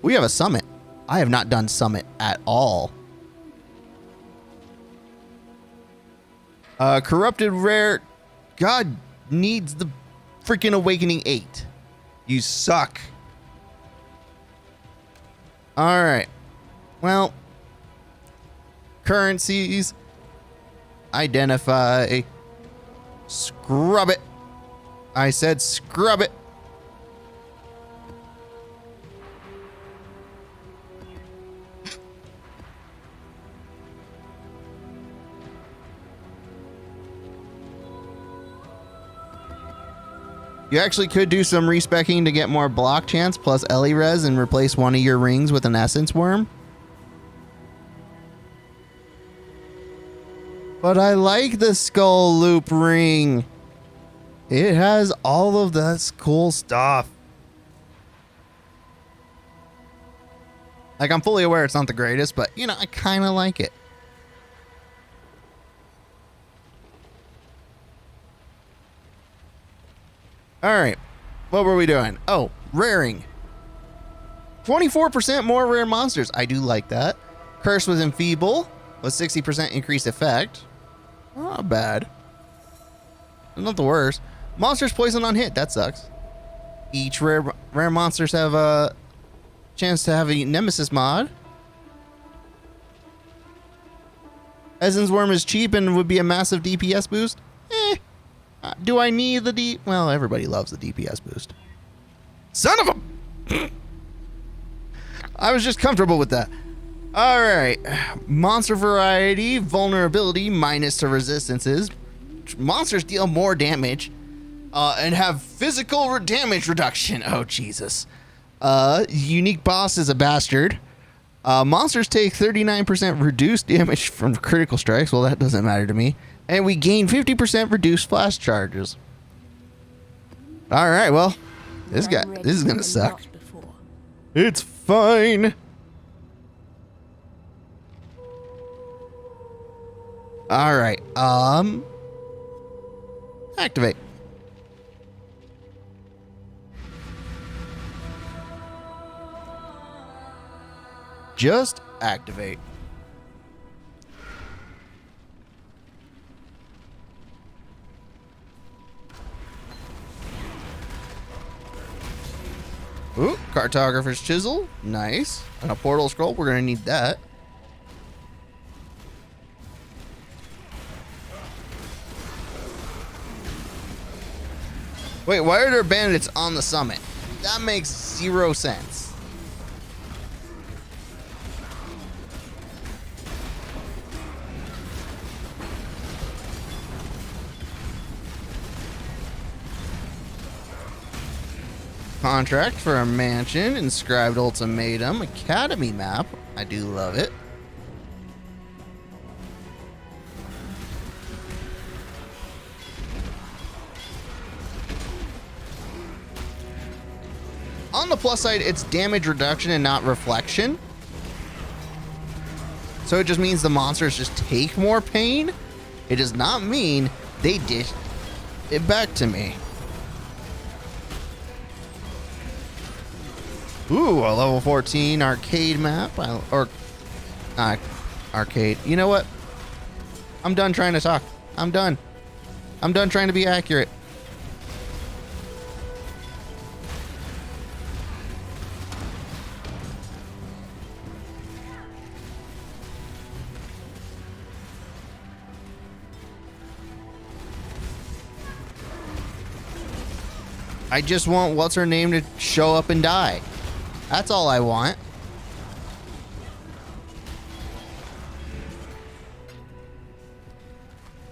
We have a summit. I have not done summit at all. Corrupted rare. God needs the freaking Awakening 8. You suck. All right. Well, currencies. Identify. Scrub it. I said scrub it. You actually could do some respecking to get more block chance plus Ellie res and replace one of your rings with an essence worm. But I like the skull loop ring. It has all of that cool stuff. Like, I'm fully aware it's not the greatest, but, you know, I kind of like it. All right. What were we doing? Oh, raring. 24% more rare monsters. I do like that. Curse with Enfeeble with 60% increased effect. Not bad. Not the worst. Monsters poison on hit. That sucks. Each rare monsters have a chance to have a Nemesis mod. Essence Worm is cheap and would be a massive DPS boost. Do I need the D? Well, everybody loves the DPS boost. Son of a... I was just comfortable with that. All right. Monster variety, vulnerability, minus to resistances. Monsters deal more damage and have physical damage reduction. Oh, Jesus. Unique boss is a bastard. Monsters take 39% reduced damage from critical strikes. Well, that doesn't matter to me. And we gain 50% reduced flash charges. All right, well, this is gonna suck. It's fine. All right, activate. Just activate. Ooh, Cartographer's Chisel. Nice. And a Portal Scroll. We're going to need that. Wait, why are there bandits on the summit? That makes zero sense. Contract for a mansion, inscribed ultimatum, academy map. I do love it. On the plus side, it's damage reduction and not reflection. So it just means the monsters just take more pain. It does not mean they dish it back to me. Ooh, a level 14 arcade map. Arcade. You know what? I'm done trying to talk. I'm done. I'm done trying to be accurate. I just want what's her name to show up and die. That's all I want.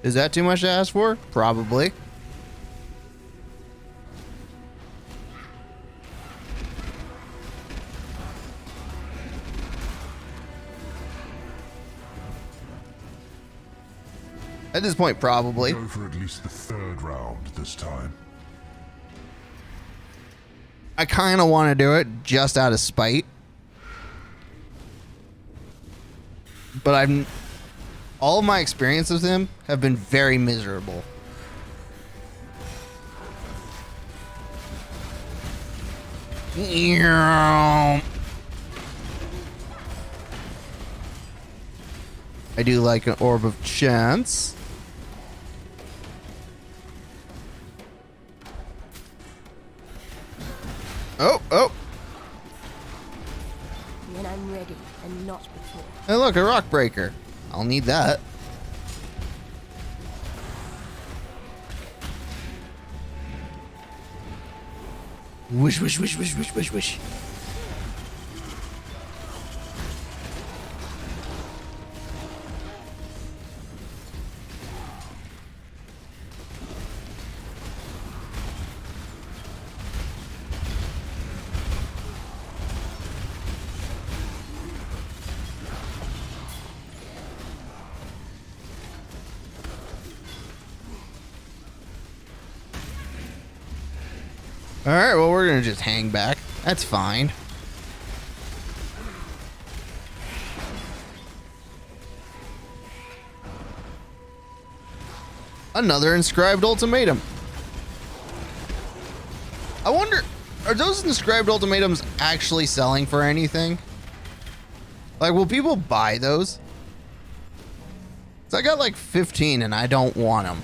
Is that too much to ask for? Probably. At this point, probably. Go for at least the third round this time. I kind of want to do it just out of spite. But all of my experiences with him have been very miserable. I do like an Orb of Chance. Oh. When I'm ready and not before. Hey, look, a rock breaker. I'll need that. Wish, wish, wish, wish, wish, wish, wish. Alright, well, we're gonna just hang back. That's fine. Another inscribed ultimatum. I wonder, are those inscribed ultimatums actually selling for anything? Like, will people buy those? 'Cause I got like 15 and I don't want them.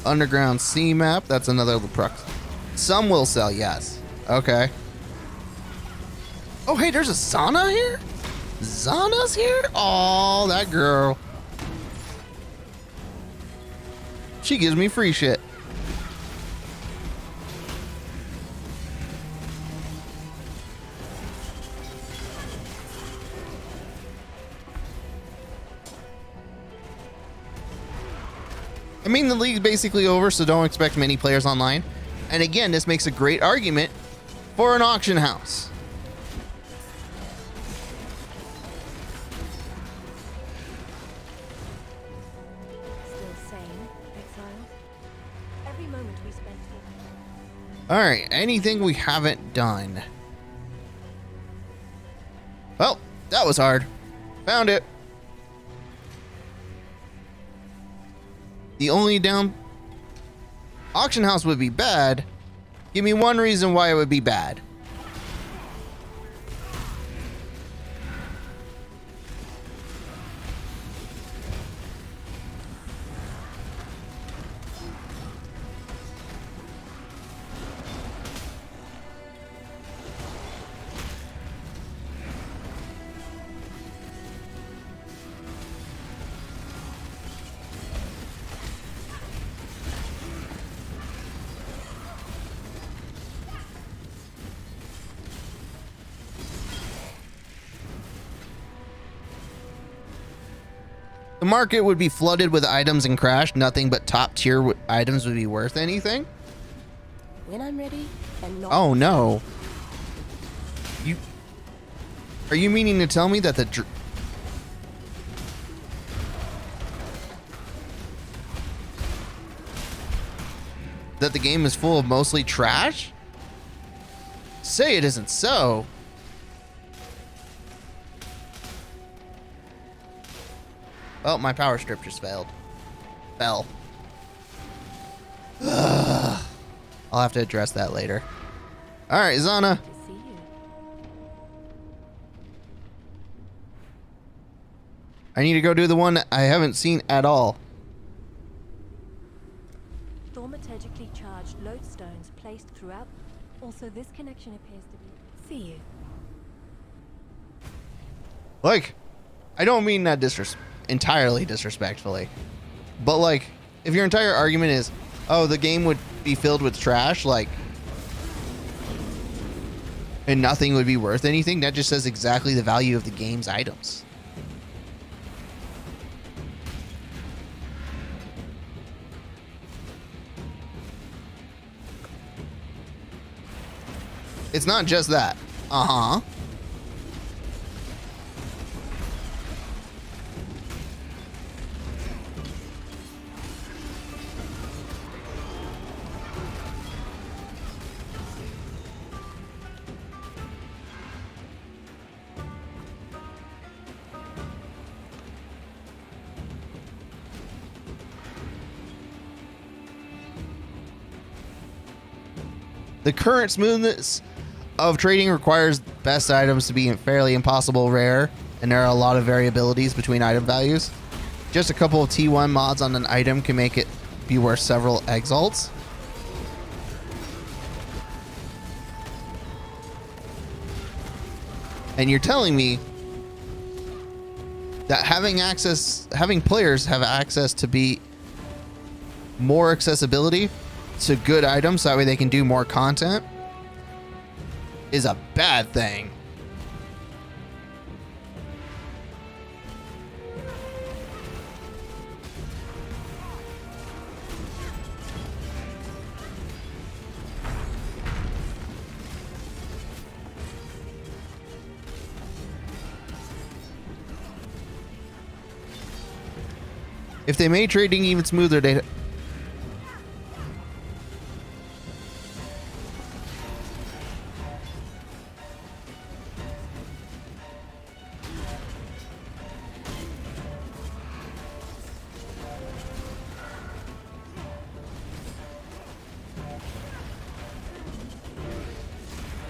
Underground sea map. That's another prox. Some will sell, yes. Okay. Oh, hey, there's a Zana here? Zana's here? Oh, that girl. She gives me free shit. I mean, the league's basically over, so don't expect many players online. And again, this makes a great argument for an auction house. Still sane, Exile. Every moment we spent here. Alright, anything we haven't done? Well, that was hard. Found it. The only down... Auction house would be bad. Give me one reason why it would be bad. The market would be flooded with items and crash. Nothing but top tier items would be worth anything. When I'm ready and not. Oh no. Are you meaning to tell me that that the game is full of mostly trash? Say it isn't so. Oh, my power strip just failed. Fell. Ugh. I'll have to address that later. All right, Zana. To see you. I need to go do the one I haven't seen at all. Thaumaturgically charged lodestones placed throughout. Also, this connection appears to be. See you. Like, I don't mean that entirely disrespectfully, but like, if your entire argument is, oh, the game would be filled with trash, like, and nothing would be worth anything, that just says exactly the value of the game's items. It's not just that. Uh-huh. The current smoothness of trading requires best items to be fairly impossible rare, and there are a lot of variabilities between item values. Just a couple of T1 mods on an item can make it be worth several exalts. And you're telling me that having players have access to be more accessibility to good items, so that way they can do more content, is a bad thing. If they made trading even smoother, they'd...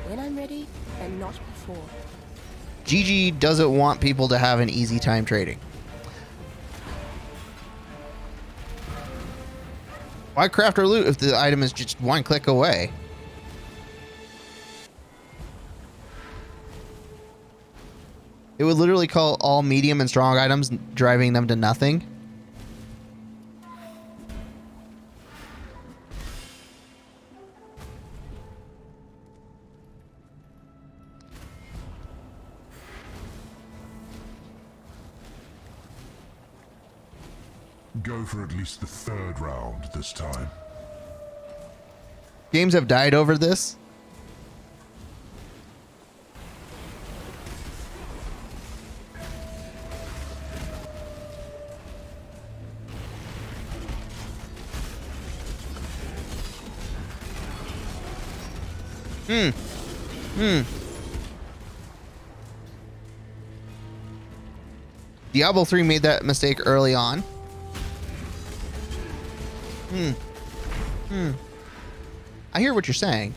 When I'm ready, and not before. GG doesn't want people to have an easy time trading. Why craft or loot if the item is just one click away? It would literally call all medium and strong items, driving them to nothing. Go for at least the third round this time. Games have died over this. Diablo 3 made that mistake early on. I hear what you're saying,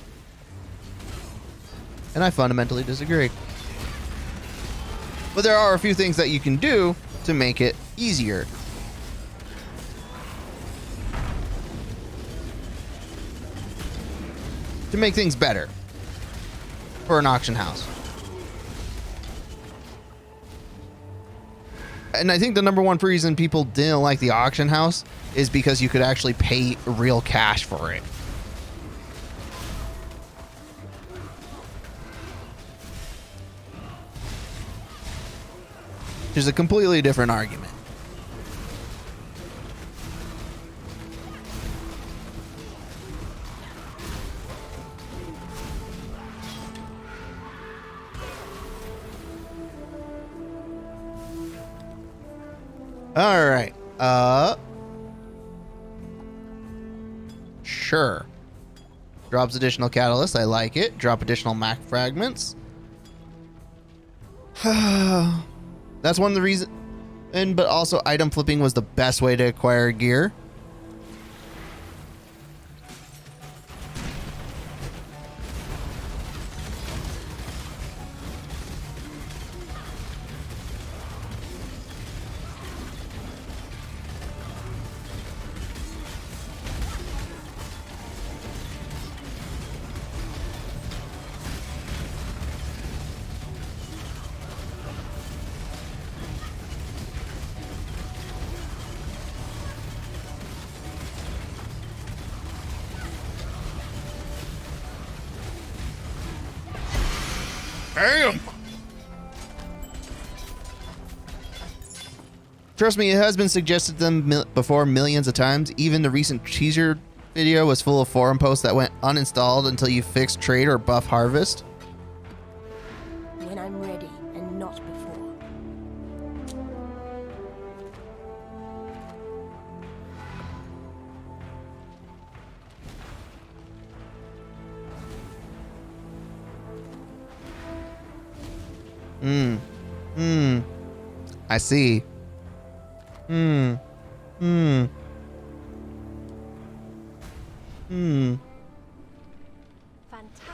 and I fundamentally disagree. But there are a few things that you can do to make it easier. To make things better for an auction house. And I think the number one reason people didn't like the auction house is because you could actually pay real cash for it. Which is a completely different argument. All right. Sure. Drops additional catalyst. I like it. Drop additional Mac fragments. That's one of the reasons. but also item flipping was the best way to acquire gear. Damn. Trust me, it has been suggested to them before millions of times. Even the recent teaser video was full of forum posts that went uninstalled until you fix trade or buff harvest. When I'm ready and not before. I see. Fantastic.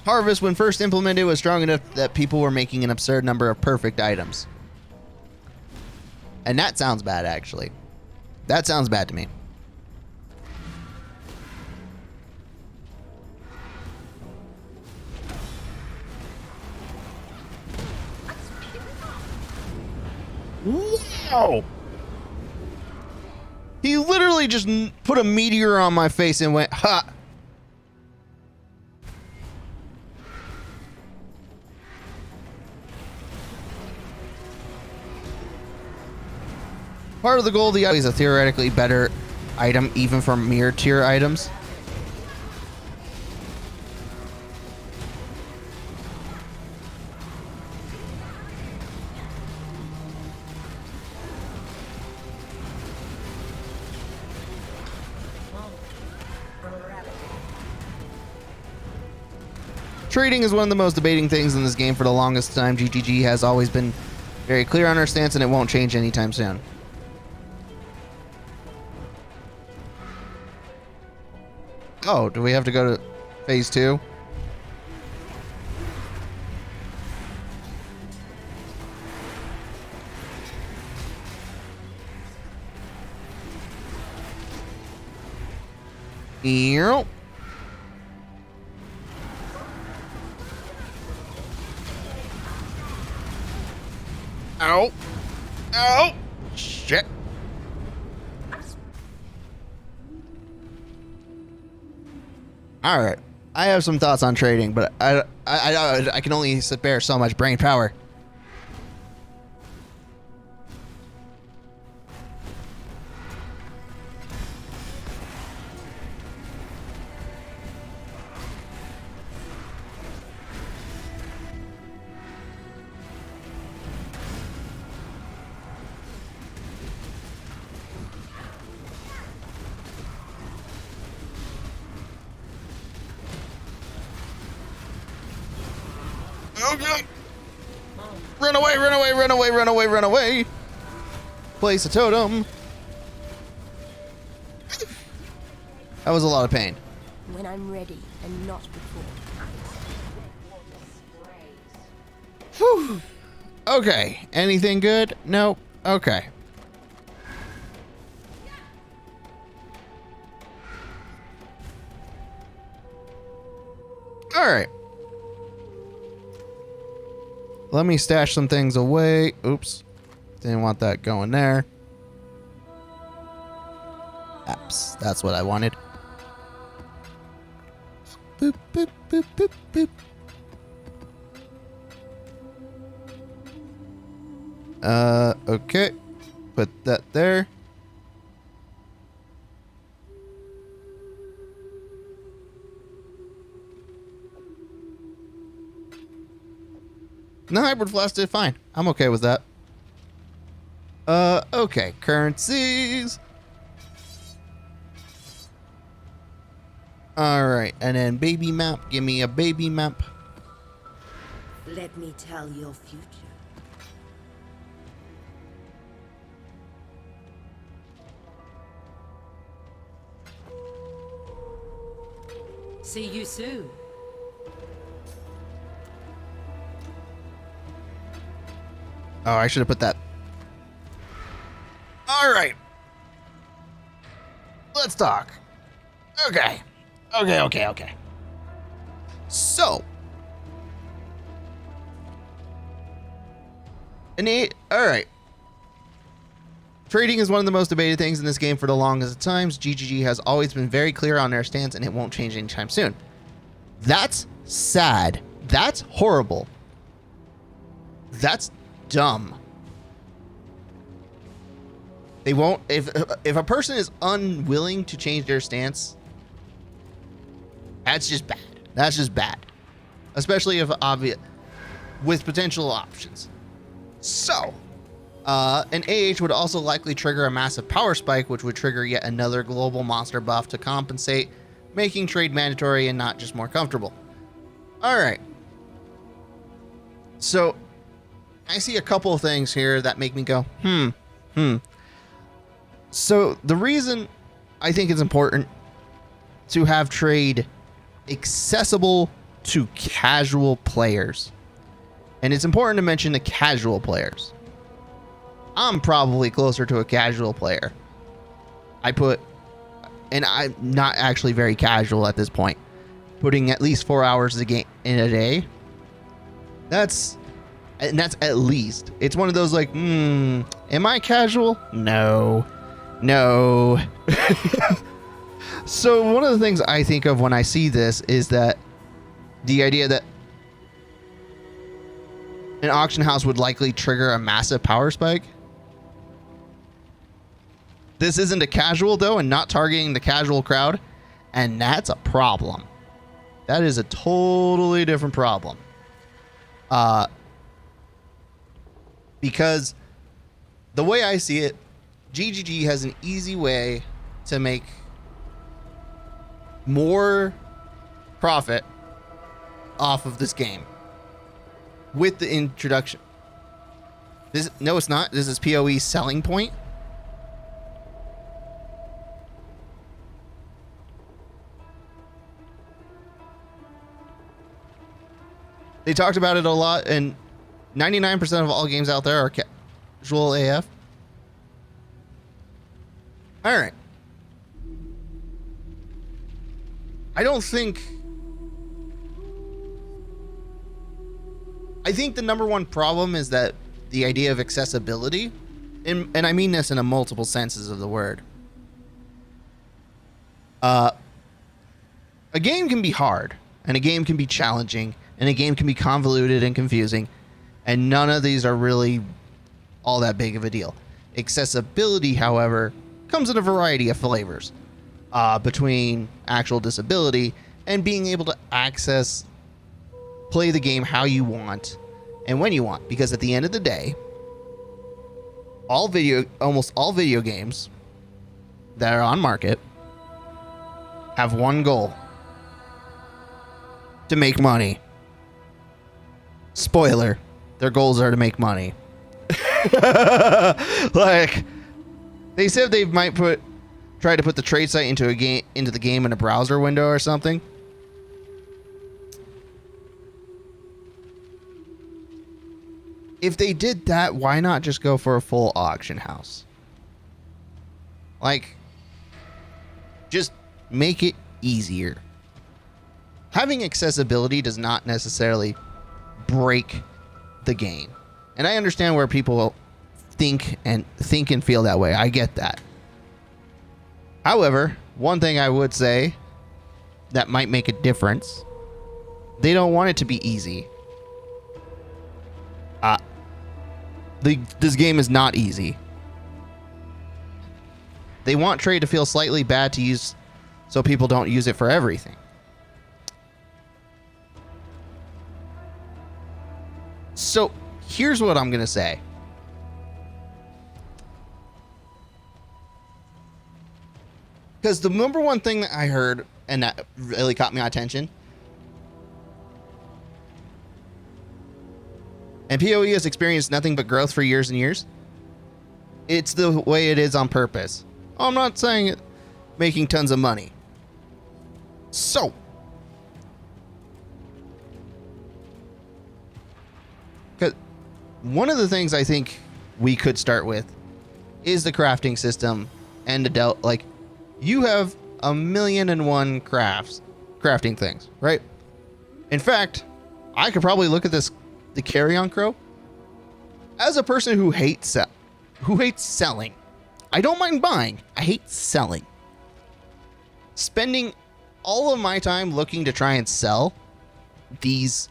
Harvest, when first implemented, was strong enough that people were making an absurd number of perfect items. And that sounds bad, actually. That sounds bad to me. Wow! He literally just put a meteor on my face and went, ha! Part of the goal of the item is a theoretically better item, even for mere tier items. Trading is one of the most debating things in this game for the longest time. GGG has always been very clear on our stance, and it won't change anytime soon. Oh, do we have to go to phase 2? Ew. Ow. Ow. Shit. All right, I have some thoughts on trading, but I can only bear so much brain power. Oh god! Run away, run away, run away, run away, run away! Place a totem. That was a lot of pain. When I'm ready and not before. Whew. Okay, anything good? Nope. Okay. Alright. Let me stash some things away. Oops. Didn't want that going there. Apps. That's what I wanted. Boop, boop, boop, boop, boop. Okay. Put that there. The hybrid flask did fine. I'm okay with that. Okay, currencies. All right, and then baby map. Give me a baby map. Let me tell your future. See you soon. Oh, I should have put that. All right. Let's talk. Okay. Okay. So. All right. Trading is one of the most debated things in this game for the longest of times. GGG has always been very clear on their stance, and it won't change anytime soon. That's sad. That's horrible. That's dumb. They won't. If a person is unwilling to change their stance, that's just bad. That's just bad, especially if obvious with potential options. So, an AH would also likely trigger a massive power spike, which would trigger yet another global monster buff to compensate, making trade mandatory and not just more comfortable. All right. So, I see a couple of things here that make me go, So, the reason I think it's important to have trade accessible to casual players, and it's important to mention the casual players. I'm probably closer to a casual player. And I'm not actually very casual at this point. Putting at least 4 hours a game in a day. That's at least. It's one of those like, am I casual? No. So one of the things I think of when I see this is that the idea that an auction house would likely trigger a massive power spike. This isn't a casual though, and not targeting the casual crowd, and that's a problem. That is a totally different problem. Because the way I see it, GGG has an easy way to make more profit off of this game with the introduction. No, it's not. This is PoE's selling point. They talked about it a lot, and 99% of all games out there are casual AF. All right. I think the number one problem is that the idea of accessibility, and I mean this in a multiple senses of the word. A game can be hard, and a game can be challenging, and a game can be convoluted and confusing, and none of these are really all that big of a deal. Accessibility, however, comes in a variety of flavors, between actual disability and being able to play the game how you want and when you want. Because at the end of the day, almost all video games that are on market have one goal: to make money. Spoiler, their goals are to make money. Like, they said they might try to put the trade site into the game in a browser window or something. If they did that, why not just go for a full auction house? Like, just make it easier. Having accessibility does not necessarily break the game. And I understand where people think and feel that way. I get that. However, one thing I would say that might make a difference: they don't want it to be easy. This game is not easy. They want trade to feel slightly bad to use, so people don't use it for everything. So here's what I'm going to say. Because the number one thing that I heard, and that really caught my attention, and PoE has experienced nothing but growth for years and years, it's the way it is on purpose. I'm not saying it making tons of money. So, because one of the things I think we could start with is the crafting system and like, you have 1,000,001 crafting things, right? In fact, I could probably look at the carrion crow as a person who hates selling. I don't mind buying. I hate selling. Spending all of my time looking to try and sell these,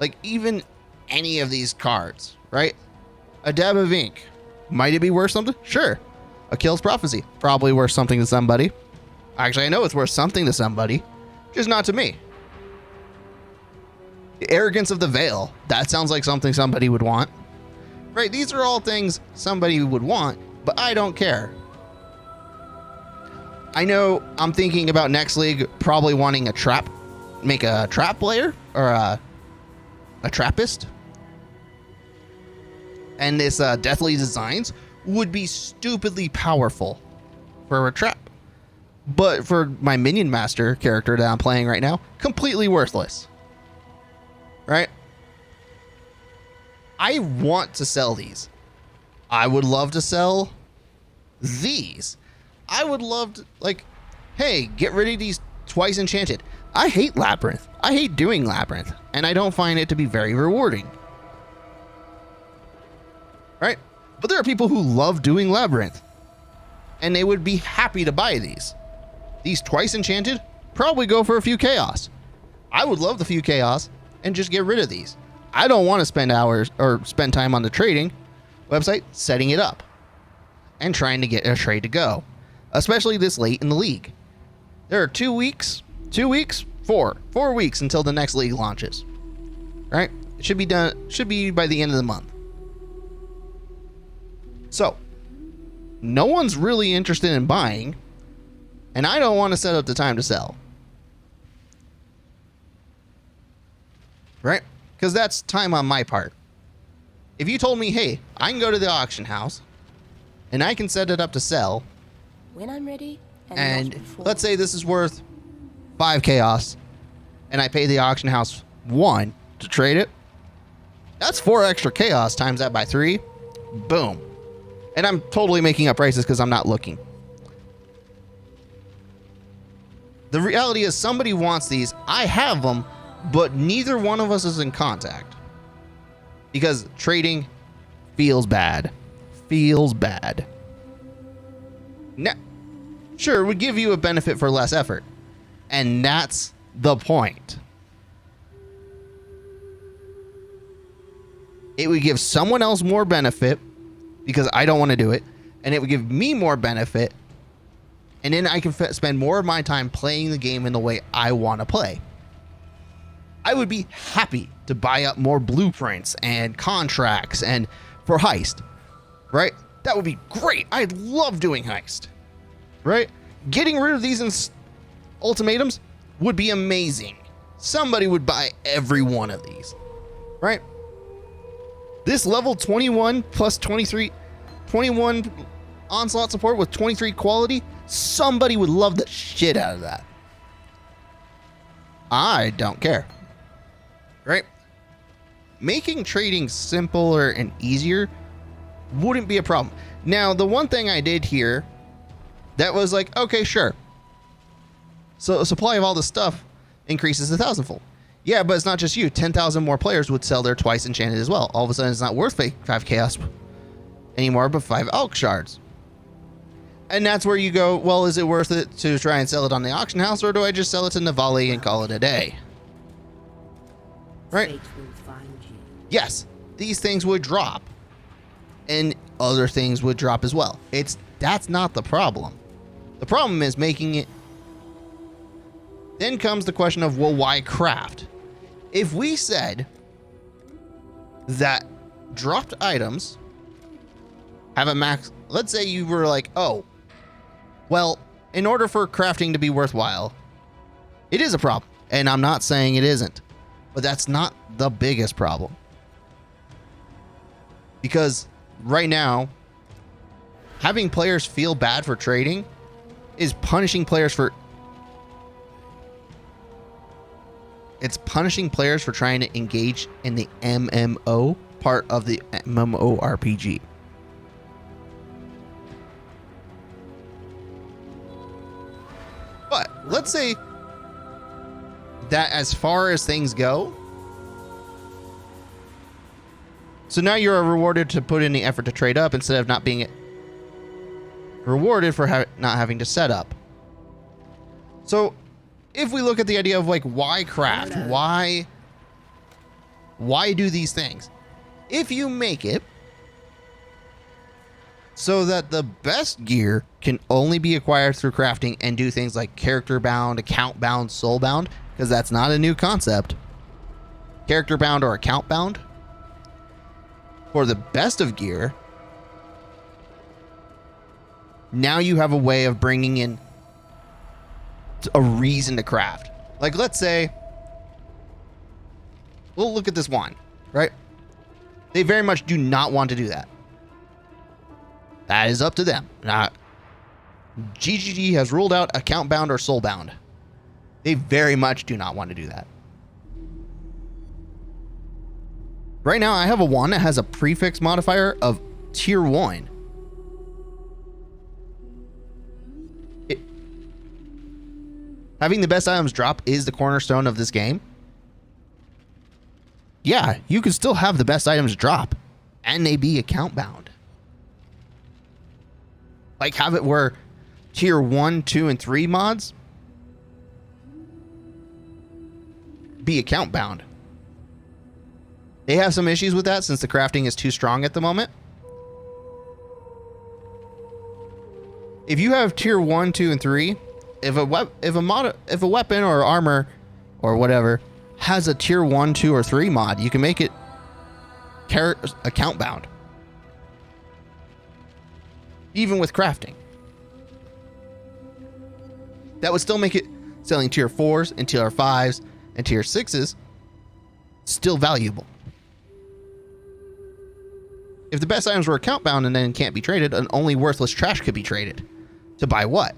like, even any of these cards, right? A dab of ink. Might it be worth something? Sure. A Kill's Prophecy. Probably worth something to somebody. Actually, I know it's worth something to somebody. Just not to me. The Arrogance of the Veil. That sounds like something somebody would want. Right? These are all things somebody would want, but I don't care. I know I'm thinking about next league probably wanting a trap. Make a trap player or a trappist. And this Deathly Designs would be stupidly powerful for a trap. But for my Minion Master character that I'm playing right now, completely worthless. Right? I want to sell these. I would love to sell these. I would love to, like, hey, get rid of these twice enchanted. I hate Labyrinth. I hate doing Labyrinth. And I don't find it to be very rewarding. Right? But there are people who love doing Labyrinth. And they would be happy to buy these. These twice enchanted, probably go for a few chaos. I would love the few chaos and just get rid of these. I don't want to spend hours or spend time on the trading website setting it up and trying to get a trade to go, especially this late in the league. There are 4 weeks until the next league launches. Right? It should be done, should be by the end of the month. So, no one's really interested in buying, and I don't want to set up the time to sell. Right? Because that's time on my part. If you told me, hey, I can go to the auction house, and I can set it up to sell, When I'm ready, and let's say this is worth 5 chaos, and I pay the auction house 1 to trade it, that's 4 extra chaos times that by 3. Boom. And I'm totally making up prices because I'm not looking. The reality is somebody wants these. I have them, but neither one of us is in contact. Because trading feels bad. Feels bad. Now, sure, it would give you a benefit for less effort. And that's the point. It would give someone else more benefit because I don't want to do it. And it would give me more benefit. And then I can spend more of my time playing the game in the way I want to play. I would be happy to buy up more blueprints and contracts and for heist, right? That would be great. I love doing heist, right? Getting rid of these ultimatums would be amazing. Somebody would buy every one of these, right? This level 21 plus 23, 21 onslaught support with 23 quality, somebody would love the shit out of that. I don't care. Right? Making trading simpler and easier wouldn't be a problem. Now, the one thing I did here that was like, okay, sure. So the supply of all this stuff increases 1,000-fold. Yeah, but it's not just you. 10,000 more players would sell their twice enchanted as well. All of a sudden, it's not worth 5 chaos anymore, but 5 Alch shards. And that's where you go, well, is it worth it to try and sell it on the auction house, or do I just sell it to Navali and call it a day? Right? Fate will find you. Yes, these things would drop. And other things would drop as well. That's not the problem. The problem is making it. Then comes the question of, well, why craft? If we said that dropped items have a max, let's say you were like, oh, well, in order for crafting to be worthwhile, it is a problem. And I'm not saying it isn't, but that's not the biggest problem. Because right now, having players feel bad for trading is punishing players for... It's punishing players for trying to engage in the MMO part of the MMORPG. But let's say that as far as things go, so now you're rewarded to put in the effort to trade up instead of not being rewarded for not having to set up. So if we look at the idea of like, why craft? Why do these things? If you make it so that the best gear can only be acquired through crafting and do things like character bound, account bound, soul bound, because that's not a new concept. Character bound or account bound. For the best of gear, now you have a way of bringing in a reason to craft. Like, let's say, we'll look at this one, right? They very much do not want to do that. That is up to them. Now, GGG has ruled out account bound or soul bound. They very much do not want to do that. Right now, I have a one that has a prefix modifier of tier 1. Having the best items drop is the cornerstone of this game. Yeah, you can still have the best items drop, and they be account bound. Like, have it where tier 1, 2, and 3 mods be account bound. They have some issues with that since the crafting is too strong at the moment. If you have tier 1, 2, and 3, if a weapon or armor or whatever has a tier 1, 2, or 3 mod, you can make it account bound. Even with crafting. That would still make it selling tier 4s and tier 5s and tier 6s still valuable. If the best items were account bound and then can't be traded, and only worthless trash could be traded. To buy what?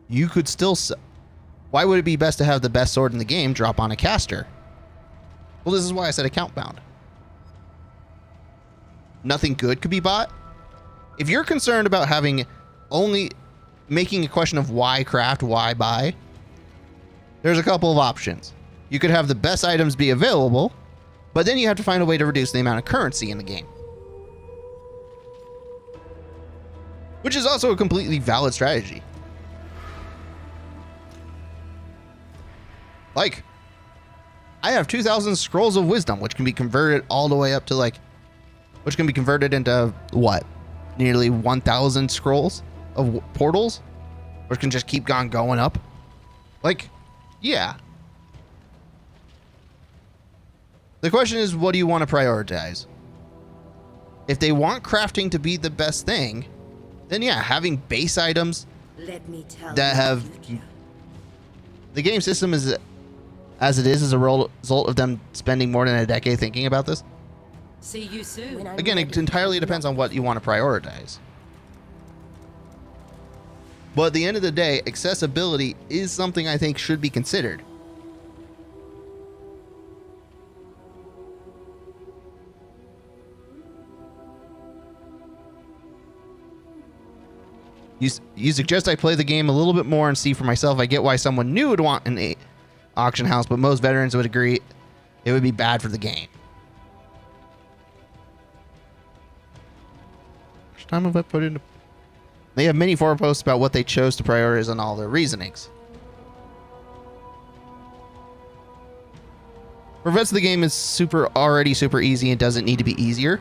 You could still sell. Why would it be best to have the best sword in the game drop on a caster? Well, this is why I said account bound. Nothing good could be bought. If you're concerned about having only making a question of why craft, why buy, there's a couple of options. You could have the best items be available, but then you have to find a way to reduce the amount of currency in the game. Which is also a completely valid strategy. Like, I have 2,000 scrolls of wisdom, which can be converted all the way up to like, which can be converted into what? Nearly 1,000 scrolls of portals, which can just keep going up. Like, yeah. The question is, what do you want to prioritize? If they want crafting to be the best thing, then yeah, having base items that have the game system is as it is a result of them spending more than a decade thinking about this. See you soon. Again, it entirely depends on what you want to prioritize. But at the end of the day, accessibility is something I think should be considered. You suggest I play the game a little bit more and see for myself. I get why someone new would want an auction house, but most veterans would agree it would be bad for the game. How much time have I put into... They have many forum posts about what they chose to prioritize and all their reasonings. For vets, the game is already super easy and doesn't need to be easier.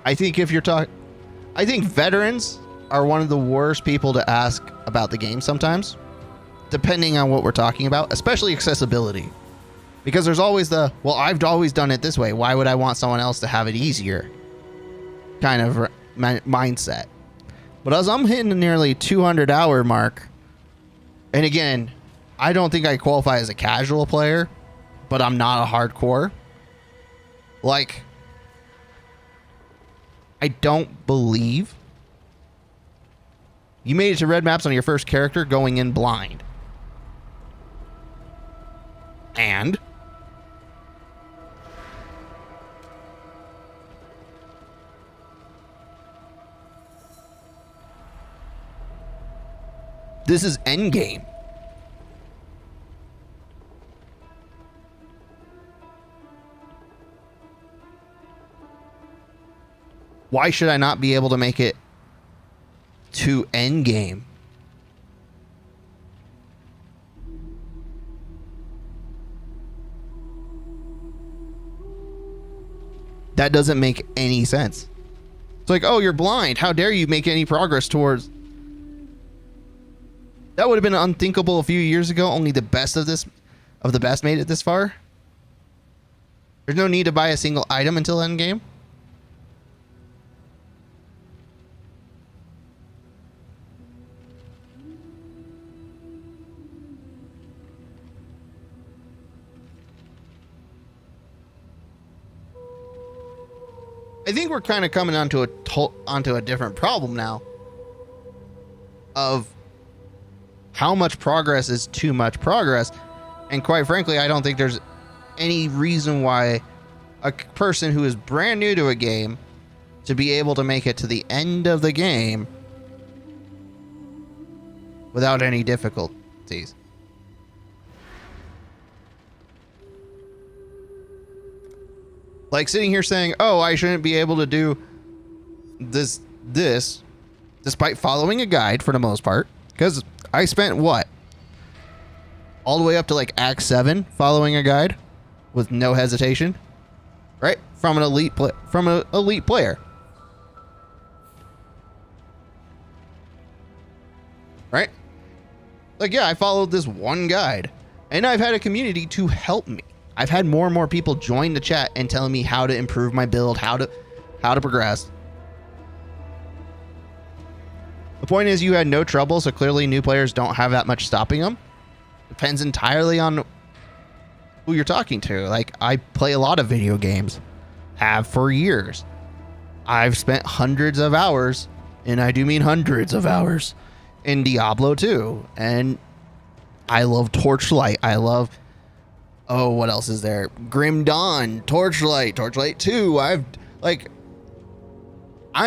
I think if you're talking... I think veterans are one of the worst people to ask about the game sometimes, depending on what we're talking about, especially accessibility. Because there's always the, well, I've always done it this way. Why would I want someone else to have it easier? kind of mindset. But as I'm hitting the nearly 200-hour mark, and again, I don't think I qualify as a casual player, but I'm not a hardcore. Like, I don't believe you made it to red maps on your first character going in blind. And this is endgame. Why should I not be able to make it to endgame? That doesn't make any sense. It's like, oh, you're blind. How dare you make any progress towards... That would have been unthinkable a few years ago. Only the best of the best made it this far. There's no need to buy a single item until endgame. I think we're kind of coming onto a different problem now of how much progress is too much progress. And quite frankly, I don't think there's any reason why a person who is brand new to a game to be able to make it to the end of the game without any difficulties. Like sitting here saying, oh, I shouldn't be able to do this, despite following a guide for the most part. Because I spent what? All the way up to like Act 7 following a guide with no hesitation. Right? From an elite player. Right? Like, yeah, I followed this one guide. And I've had a community to help me. I've had more and more people join the chat and telling me how to improve my build, how to progress. The point is, you had no trouble, so clearly new players don't have that much stopping them. Depends entirely on who you're talking to. Like, I play a lot of video games, have for years. I've spent hundreds of hours, and I do mean hundreds of hours, in Diablo 2. And I love Torchlight. I love... Oh, what else is there? Grim Dawn, Torchlight 2. I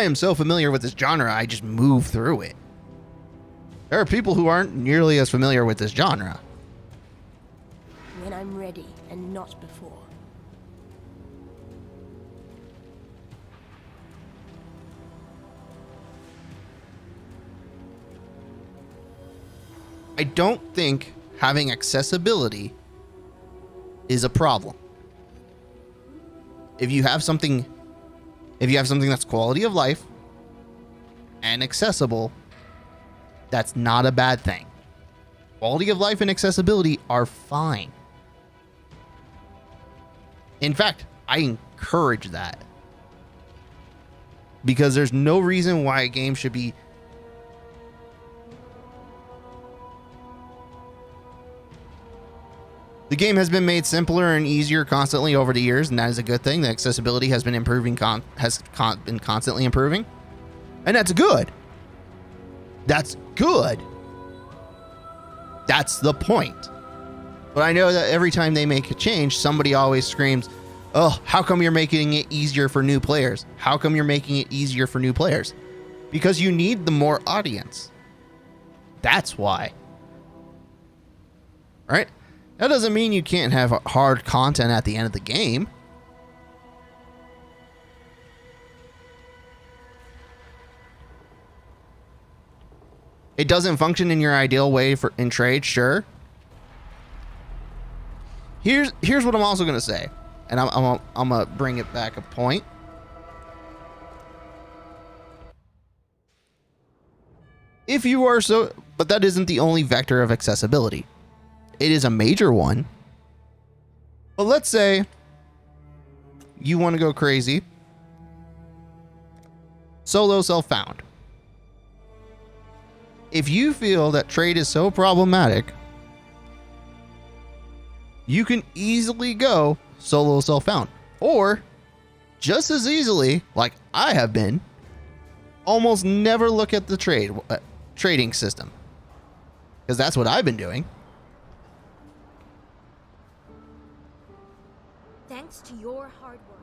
am so familiar with this genre, I just move through it. There are people who aren't nearly as familiar with this genre. When I'm ready and not before. I don't think having accessibility is a problem. If you have something that's quality of life and accessible, that's not a bad thing. Quality of life and accessibility are fine. In fact, I encourage that. Because there's no reason why a game should be The game has been made simpler and easier constantly over the years, and that is a good thing. The accessibility has been been constantly improving, and that's good. That's good. That's the point. But I know that every time they make a change, somebody always screams, "Oh, how come you're making it easier for new players? How come you're making it easier for new players?" Because you need the more audience. That's why. Right? That doesn't mean you can't have hard content at the end of the game. It doesn't function in your ideal way in trade, sure. Here's what I'm also gonna say, and I'm gonna bring it back a point. If you are but that isn't the only vector of accessibility. It is a major one. But let's say you want to go crazy solo self-found. If you feel that trade is so problematic, you can easily go solo self-found. Or, just as easily, like I have been, almost never look at the trading system. Because that's what I've been doing. Thanks to your hard work.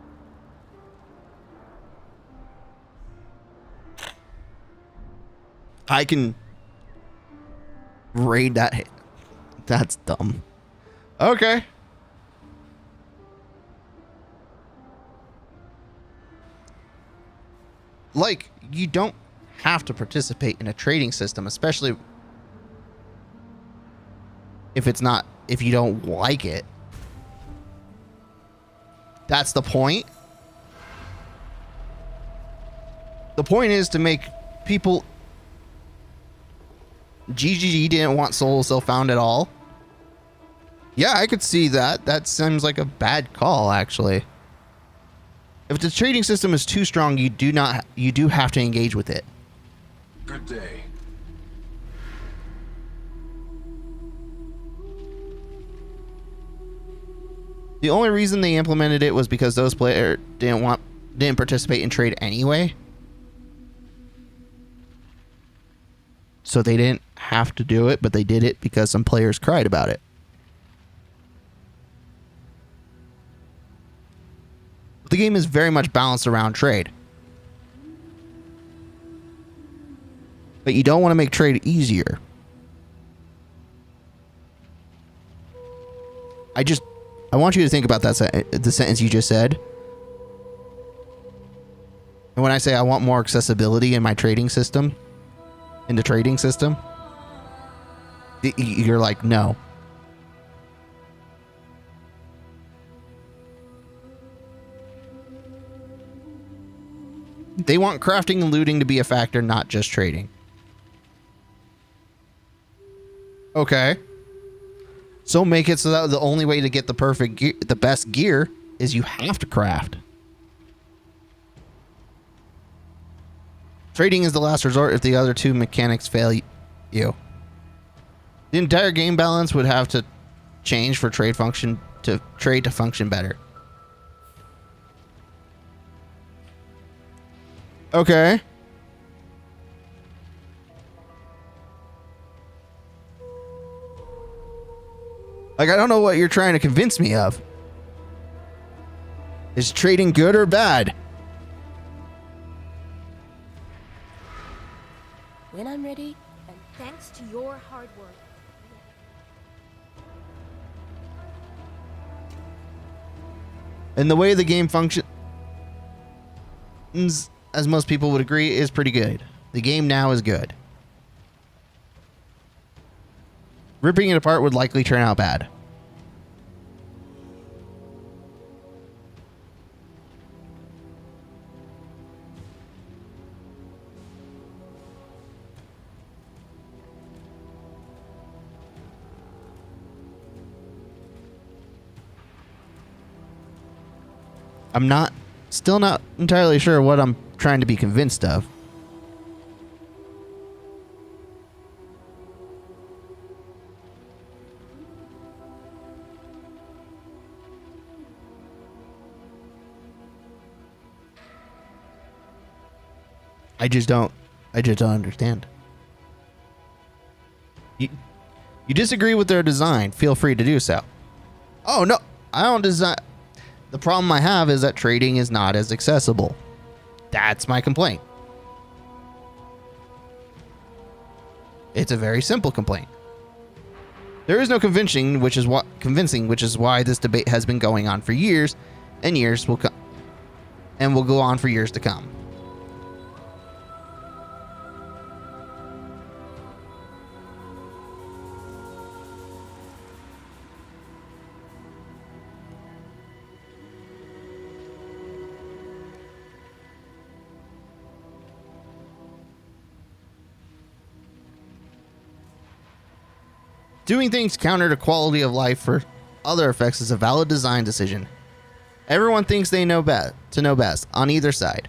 I can raid that hit. That's dumb. Okay. Like, you don't have to participate in a trading system, especially if you don't like it. That's the point. The point is to make people... GGG didn't want solo self-found at all. Yeah, I could see that. That seems like a bad call, actually. If the trading system is too strong, you do have to engage with it. Good day. The only reason they implemented it was because those players didn't participate in trade anyway. So they didn't have to do it, but they did it because some players cried about it. The game is very much balanced around trade. But you don't want to make trade easier. I want you to think about that the sentence you just said. And when I say I want more accessibility in my trading system, in the trading system, you're like, no. They want crafting and looting to be a factor, not just trading. Okay. So make it so that the only way to get the perfect gear, the best gear, is you have to craft. Trading is the last resort if the other two mechanics fail you. The entire game balance would have to change for trade to function better. Okay. Like, I don't know what you're trying to convince me of. Is trading good or bad? When I'm ready, And thanks to your hard work. And the way the game functions, as most people would agree, is pretty good. The game now is good. Ripping it apart would likely turn out bad. I'm still not entirely sure what I'm trying to be convinced of. I just don't understand. You disagree with their design, feel free to do so. Oh no, I don't design. The problem I have is that trading is not as accessible. That's my complaint. It's a very simple complaint. There is no convincing, which is why this debate has been going on for years, and years will go on for years to come. Doing things counter to quality of life for other effects is a valid design decision. Everyone thinks they know best on either side.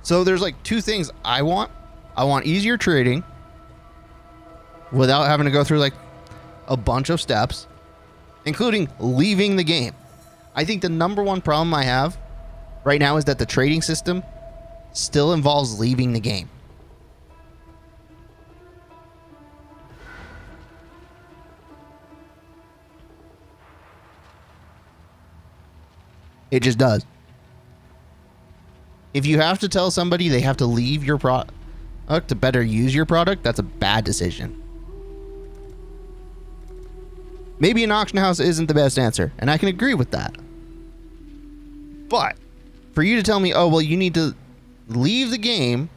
So there's like two things I want. I want easier trading without having to go through like a bunch of steps, including leaving the game. I think the number one problem I have right now is that the trading system still involves leaving the game. It just does. If you have to tell somebody they have to leave your product to better use your product, that's a bad decision. Maybe an auction house isn't the best answer, and I can agree with that. But for you to tell me, oh, well, you need to leave the game,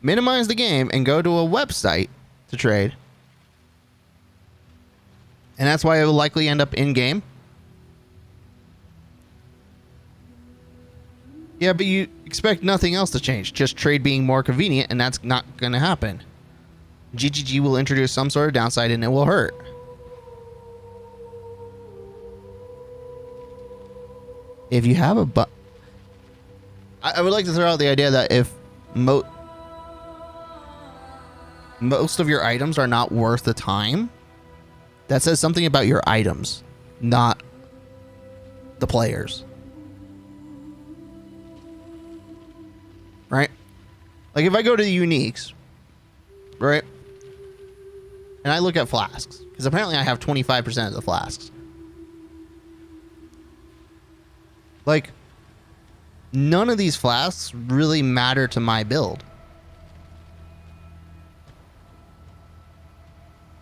minimize the game, and go to a website to trade, and that's why it will likely end up in-game. Yeah, but you expect nothing else to change, just trade being more convenient, and that's not going to happen. GGG will introduce some sort of downside, and it will hurt. If you have a I would like to throw out the idea that if most of your items are not worth the time, that says something about your items, not the players. Right? Like if I go to the uniques, right? And I look at flasks, because apparently I have 25% of the flasks. Like, none of these flasks really matter to my build.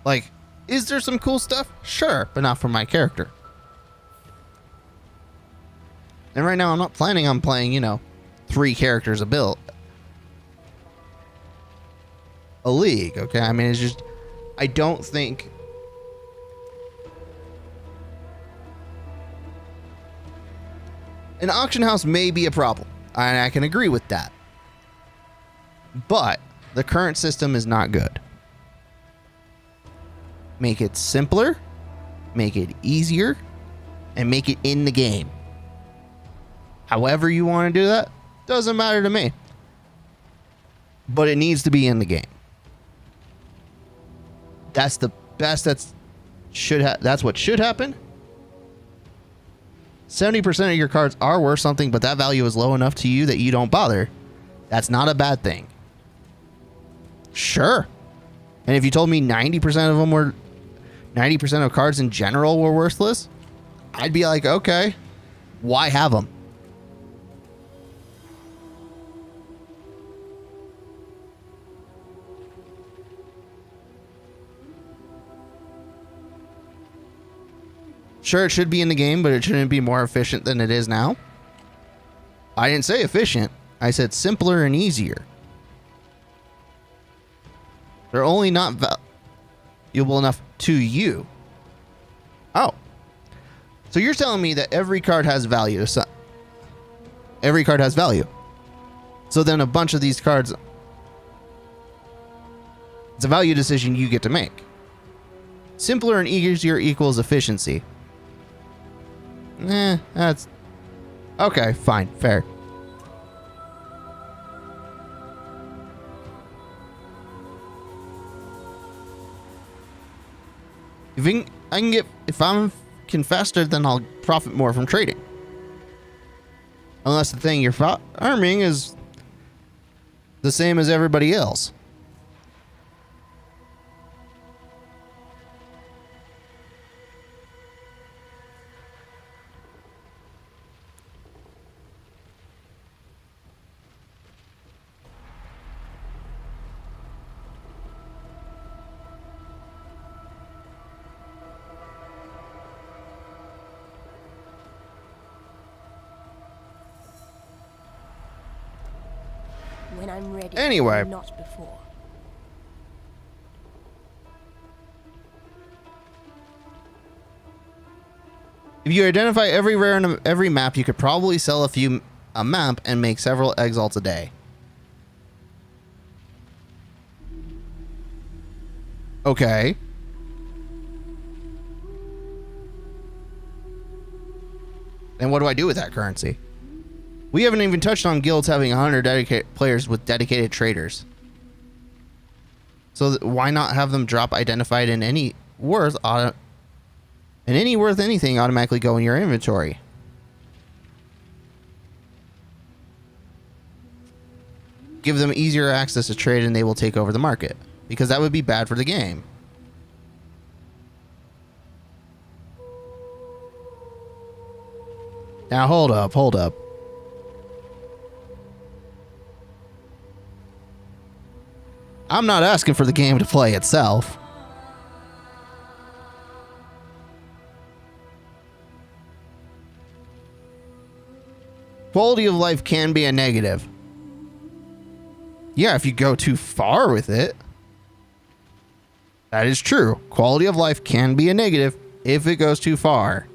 Like, is there some cool stuff? Sure, but not for my character. And right now I'm not planning on playing, you know, 3 characters a build. A league, okay? I mean, it's just, I don't think an auction house may be a problem, and I can agree with that. But the current system is not good. Make it simpler, make it easier, and make it in the game. However you want to do that, doesn't matter to me. But it needs to be in the game. That's the best that's what should happen. 70% of your cards are worth something, but that value is low enough to you that you don't bother. That's not a bad thing. Sure. And if you told me 90% of them were 90% of cards in general were worthless, I'd be like, okay, why have them? Sure, it should be in the game, but it shouldn't be more efficient than it is now. I didn't say efficient. I said simpler and easier. They're only not valuable enough to you. Oh. So you're telling me that every card has value. So every card has value. So then a bunch of these cards, it's a value decision you get to make. Simpler and easier equals efficiency. That's okay, fine, fair. If I'm faster, then I'll profit more from trading. Unless the thing you're farming is the same as everybody else. When I'm ready. Anyway. Not before. If you identify every rare in every map, you could probably sell a map and make several exalts a day. Okay. And what do I do with that currency? We haven't even touched on guilds having 100 dedicated players with dedicated traders. So why not have them drop identified and any worth anything automatically go in your inventory? Give them easier access to trade and they will take over the market, because that would be bad for the game. Now hold up. I'm not asking for the game to play itself. Quality of life can be a negative. Yeah, if you go too far with it. That is true. Quality of life can be a negative if it goes too far.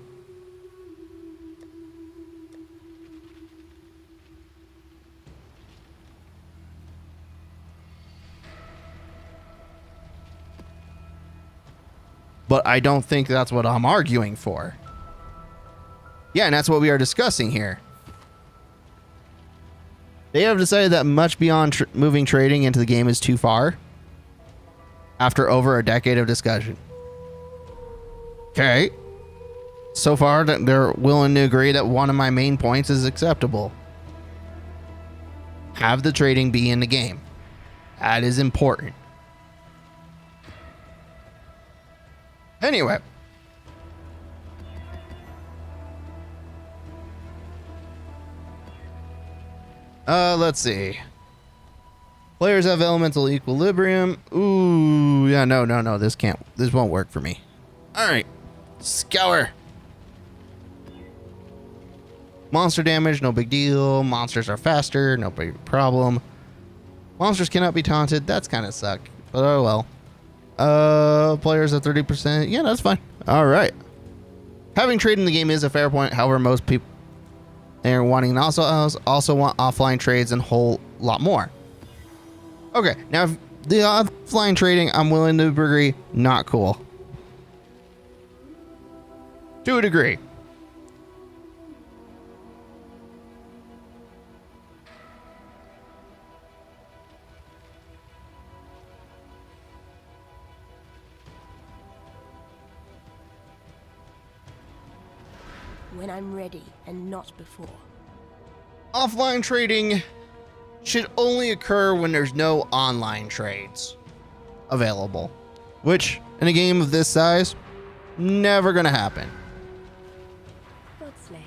But I don't think that's what I'm arguing for. Yeah, and that's what we are discussing here. They have decided that much beyond moving trading into the game is too far. After over a decade of discussion. Okay. So far, they're willing to agree that one of my main points is acceptable. Have the trading be in the game. That is important. Anyway. Let's see. Players have elemental equilibrium. Ooh, yeah, no. This won't work for me. All right. Scour. Monster damage, no big deal. Monsters are faster, no big problem. Monsters cannot be taunted. That's kind of suck. But oh well. Players at 30%. Yeah, that's fine. All right. Having trade in the game is a fair point. However, most people are wanting also want offline trades and a whole lot more. Okay, now the offline trading, I'm willing to agree, not cool. To a degree. When I'm ready and not before. Offline trading should only occur when there's no online trades available, which in a game of this size, never gonna happen. Godslayer.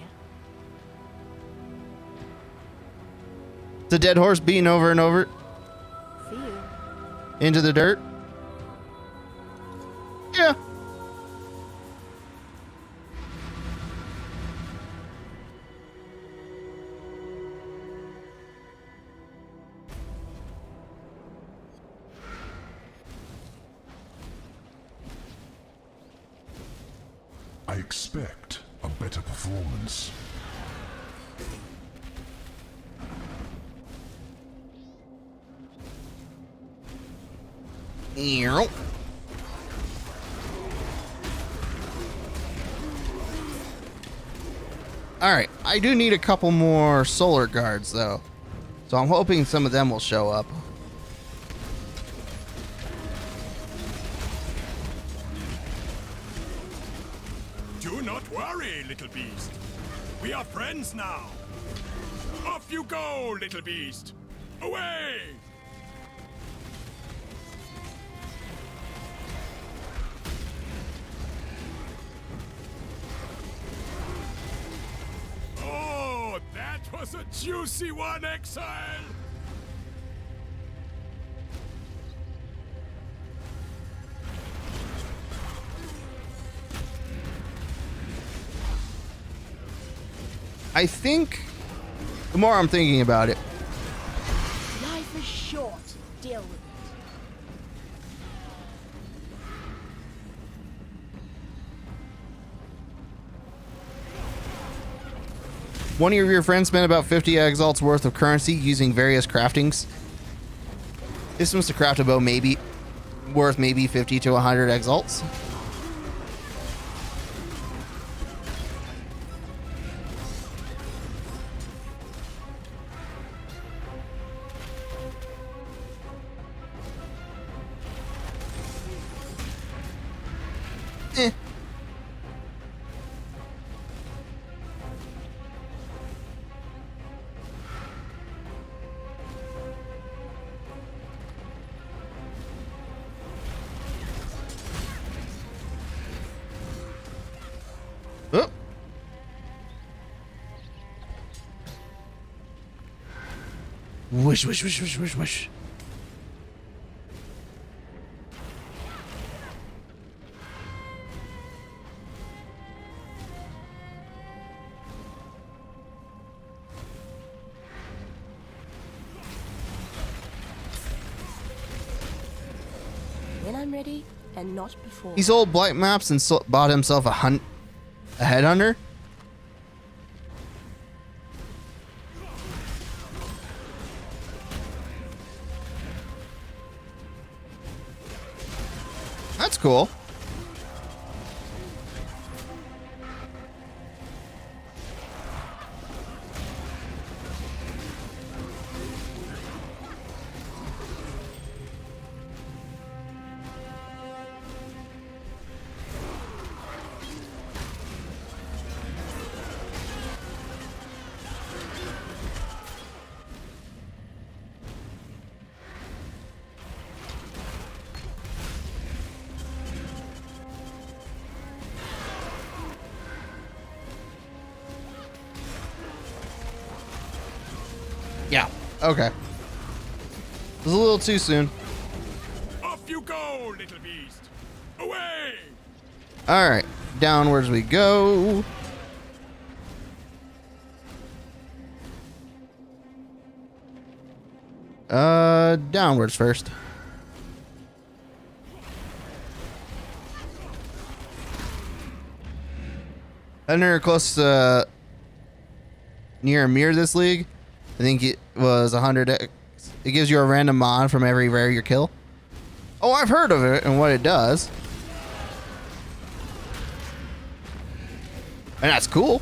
The dead horse beaten over and over See you. into the dirt. Yeah. I expect a better performance. Ew. Alright, I do need a couple more solar guards though. So I'm hoping some of them will show up. Do not worry, little beast. We are friends now. Off you go, little beast. Away! Oh, that was a juicy one, Exile! I think the more I'm thinking about it, Life is short. Deal with it. one of your friends spent about 50 exalts worth of currency using various craftings. Systems to craft a bow maybe worth maybe 50 to 100 exalts. Whoosh, whoosh, whoosh, whoosh, whoosh, whoosh. When I'm ready, and not before. He sold blight maps and bought himself a headhunter. That's cool. Yeah. Okay. It was a little too soon. Off you go, little beast. Away! All right. Downwards we go. Downwards first. Hunter close near a mirror this league. I think it was 100x. It gives you a random mod from every rare you kill. Oh, I've heard of it and what it does. And that's cool.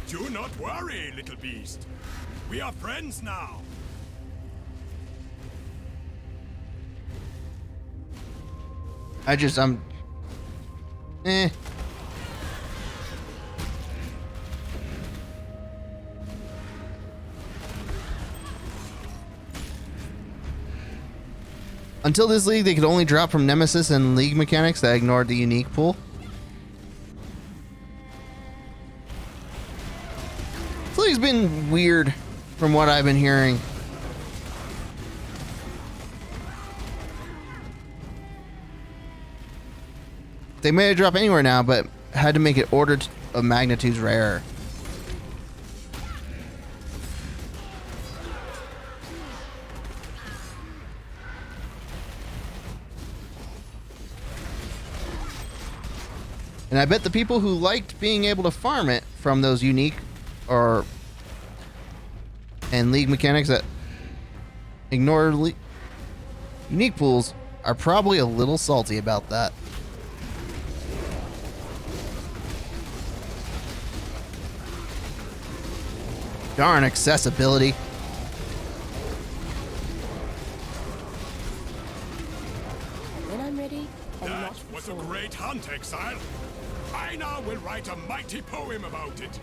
Do not worry, little beast. We are friends now. I'm eh. Until this league, they could only drop from Nemesis and League mechanics that ignored the unique pool. This league's been weird from what I've been hearing. They made it drop anywhere now, but had to make it ordered of magnitudes rarer. And I bet the people who liked being able to farm it from those unique and league mechanics that ignore unique pools are probably a little salty about that. Darn accessibility. When I'm ready, and That not was a before. great hunt, Exile. I now will write a mighty poem about it.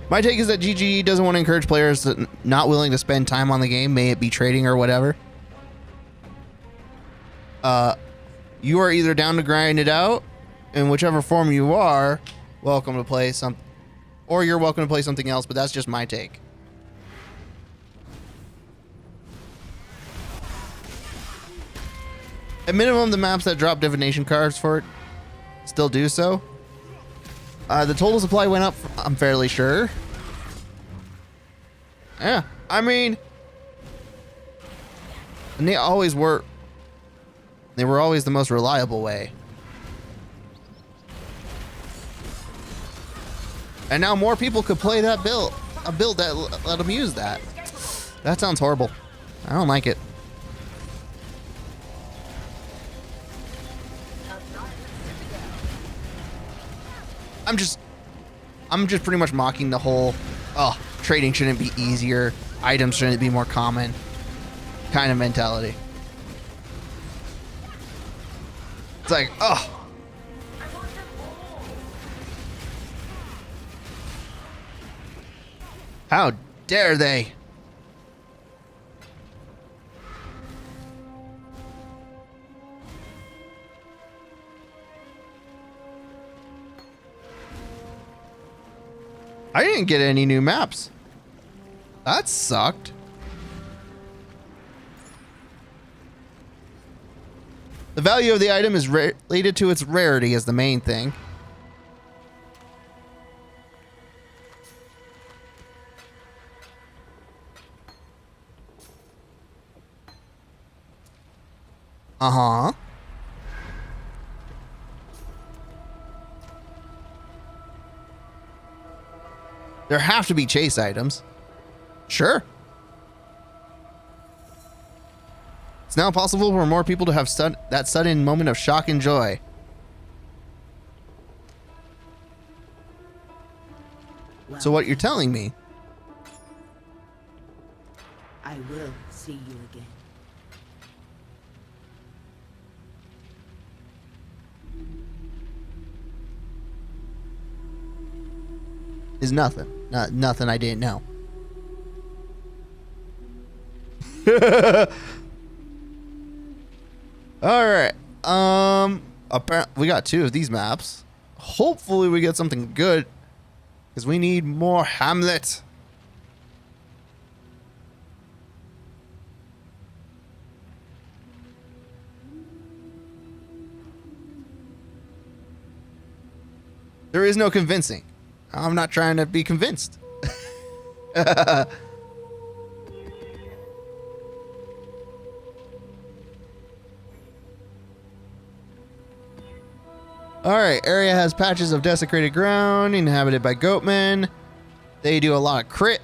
My take is that GGE doesn't want to encourage players that not willing to spend time on the game, may it be trading or whatever. You are either down to grind it out, in whichever form you are, welcome to play some, or you're welcome to play something else, but that's just my take. At minimum, the maps that drop divination cards for it still do so. The total supply went up, I'm fairly sure. Yeah, I mean, and they always were. They were always the most reliable way. And now more people could play that build, a build that let them use that. That sounds horrible. I don't like it. I'm just pretty much mocking the whole, oh, trading shouldn't be easier, items shouldn't be more common kind of mentality. It's like, oh. How dare they? I didn't get any new maps. That sucked. The value of the item is related to its rarity is the main thing. Uh-huh. There have to be chase items. Sure. It's now possible for more people to have that sudden moment of shock and joy. So what you're telling me? I will see you again. Is nothing. Nothing I didn't know. All right. Apparently we got 2 of these maps. Hopefully we get something good, because we need more Hamlet. There is no convincing. I'm not trying to be convinced. Alright, area has patches of desecrated ground inhabited by goatmen. They do a lot of crit.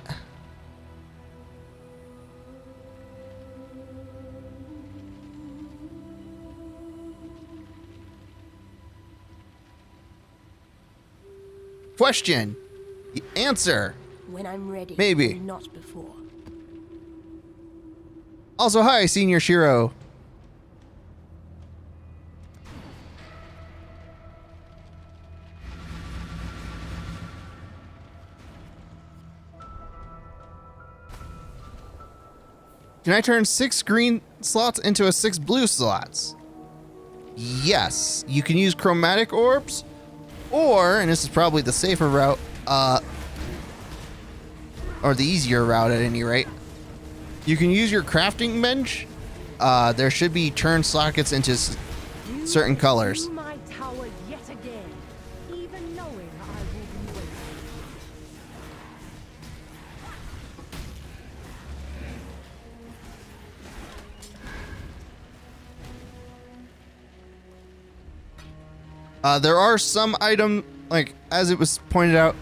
Question. The answer. When I'm ready. Maybe. And not before. Also, hi, Senior Shiro. Can I turn 6 green slots into 6 blue slots? Yes. You can use chromatic orbs, or, and this is probably the safer route, or the easier route at any rate, you can use your crafting bench. There should be turn sockets into certain colors. My tower yet again, even knowing I will be waiting. There are some item, like, as it was pointed out,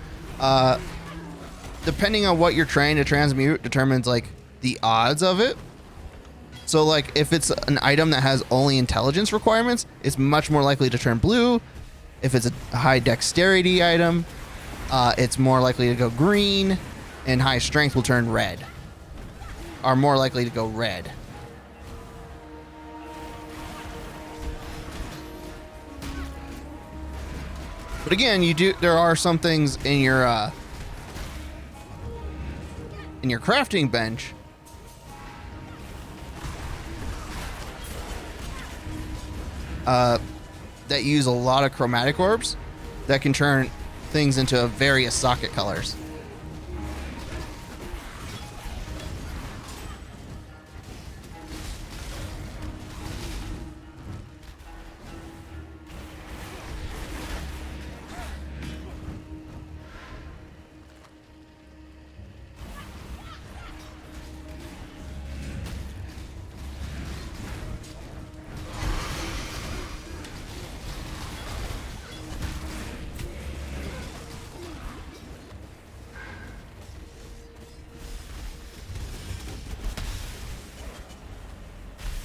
depending on what you're trying to transmute determines, like, the odds of it. So, like, if it's an item that has only intelligence requirements, it's much more likely to turn blue. If it's a high dexterity item, it's more likely to go green, and high strength will turn red. Are more likely to go red. But again, there are some things in your crafting bench that use a lot of chromatic orbs that can turn things into various socket colors.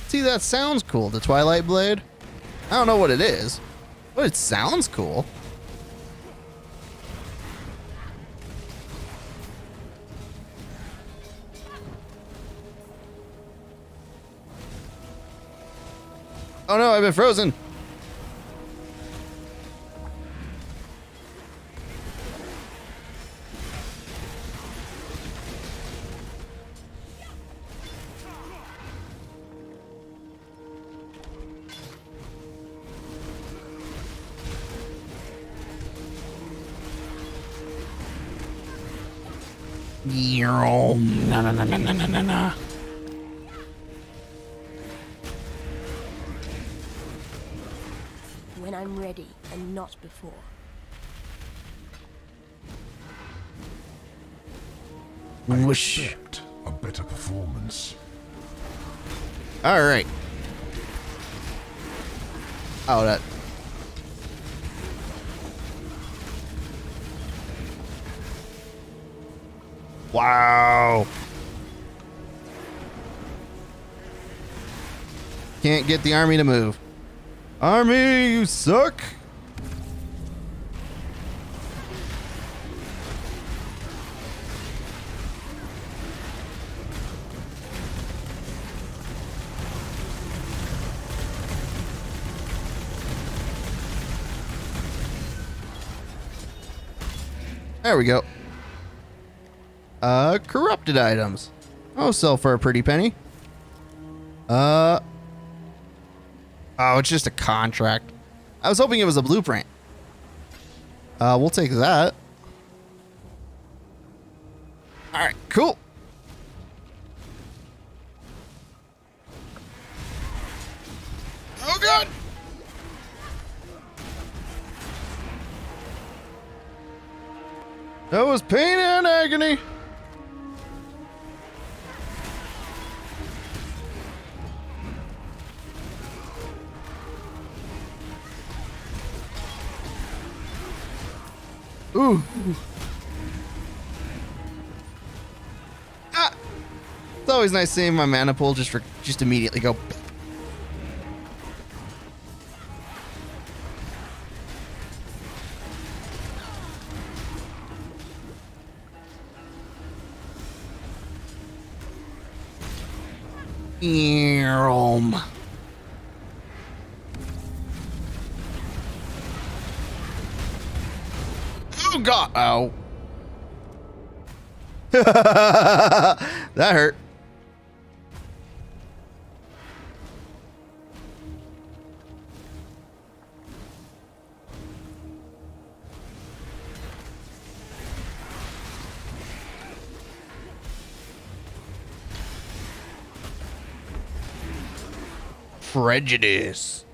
See, that sounds cool, the Twilight Blade. I don't know what it is, but it sounds cool. Oh no, I've been frozen. No, no, no, no, no, no, no, no. When I'm ready and not before. Whoosh. Expect a better performance. All right. Oh, that. Wow. Can't get the army to move. Army, you suck. There we go. Corrupted items. I'll sell for a pretty penny. Oh, it's just a contract. I was hoping it was a blueprint. We'll take that. All right, cool. Oh, God. That was pain and agony. Ooh. Ah. It's always nice seeing my mana pool just immediately go. Oh God! Ow! That hurt. Prejudice.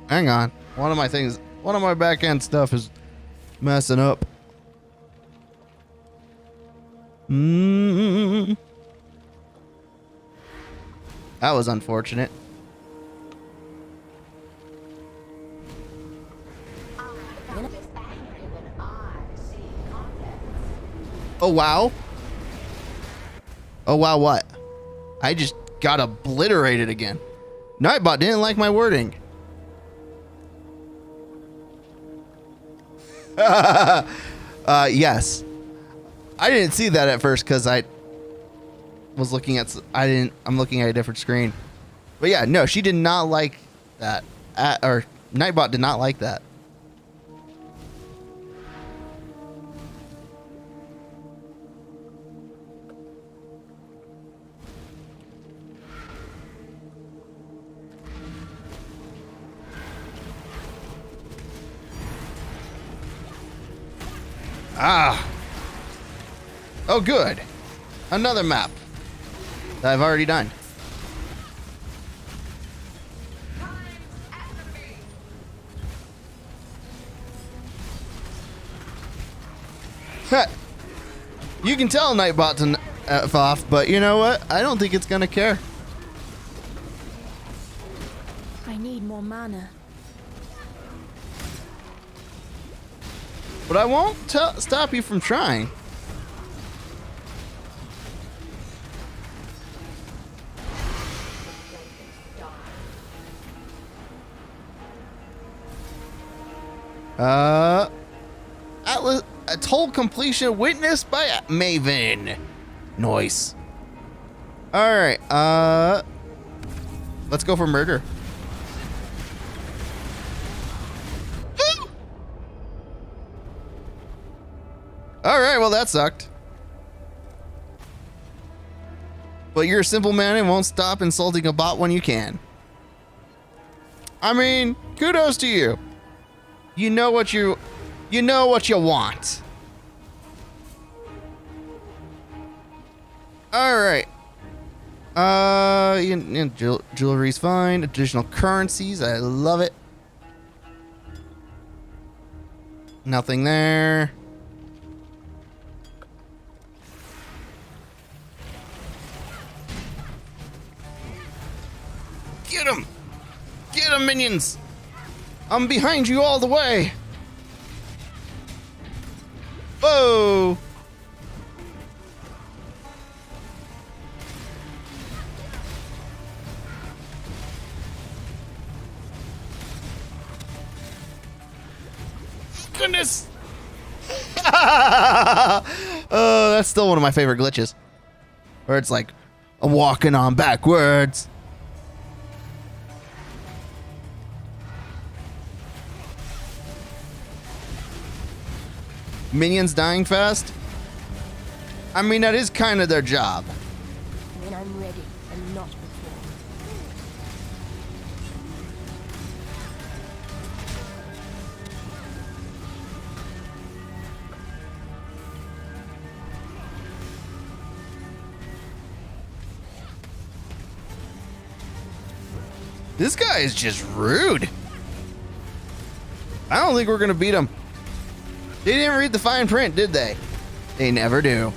Hang on. One of my back end stuff is messing up. That was unfortunate. Oh, wow. Oh, wow, what? I just got obliterated again. Nightbot didn't like my wording. Yes. I didn't see that at first because I was looking at... I'm looking at a different screen. But yeah, no, she did not like that. Or Nightbot did not like that. Ah. Oh, good. Another map that I've already done. You can tell Nightbot to F off, but you know what? I don't think it's gonna care. I need more mana. But I won't stop you from trying. Atlas, a toll completion witnessed by Maven. Nice. All right. Let's go for murder. All right. Well, that sucked. But you're a simple man and won't stop insulting a bot when you can. I mean, kudos to you. You know what you want. All right. Jewelry's fine. Additional currencies. I love it. Nothing there. Get him! Get him, minions! I'm behind you all the way! Whoa! Goodness! Oh, that's still one of my favorite glitches. Where it's like, I'm walking on backwards. Minions dying fast? I mean, that is kind of their job. When I'm ready and not before. This guy is just rude. I don't think we're gonna beat him. They didn't read the fine print, did they? They never do.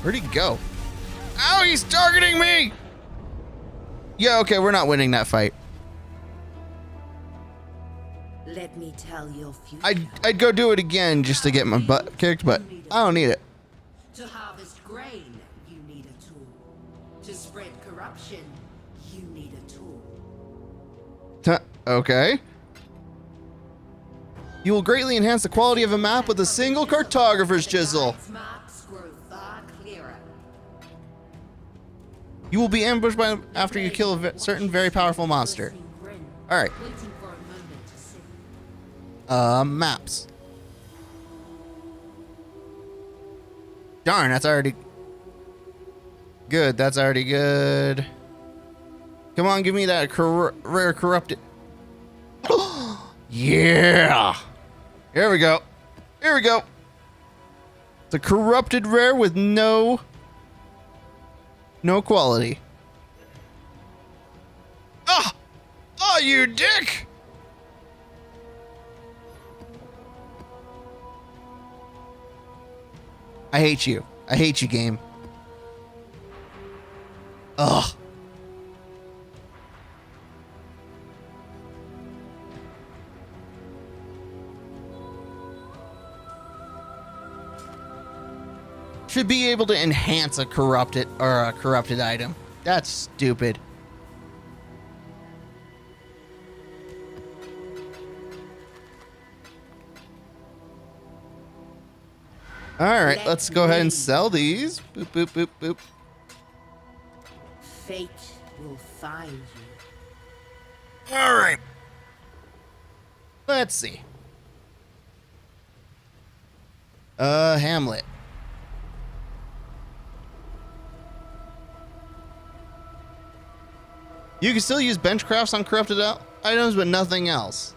Where'd he go? Ow, he's targeting me! Yeah, okay, we're not winning that fight. Let me tell your future. I'd go do it again just to get my butt kicked, but I don't need it. To harvest grain, you need a tool. To spread corruption, you need a tool. Okay. You will greatly enhance the quality of a map with a single cartographer's chisel. Maps grow far clearer. You will be ambushed by after you kill a certain very powerful monster. All right. Waiting for a moment to sit. Maps. Darn, that's already good. That's already good. Come on, give me that rare corrupted. Yeah. Here we go. Here we go. It's a corrupted rare with no quality. Ah! Oh, you dick! I hate you. I hate you, game. Ugh. Should be able to enhance a corrupted item. That's stupid. All right, let's go ahead and sell these. Boop, boop, boop, boop. Fate will find you. All right. Let's see. Hamlet. You can still use bench crafts on corrupted items, but nothing else.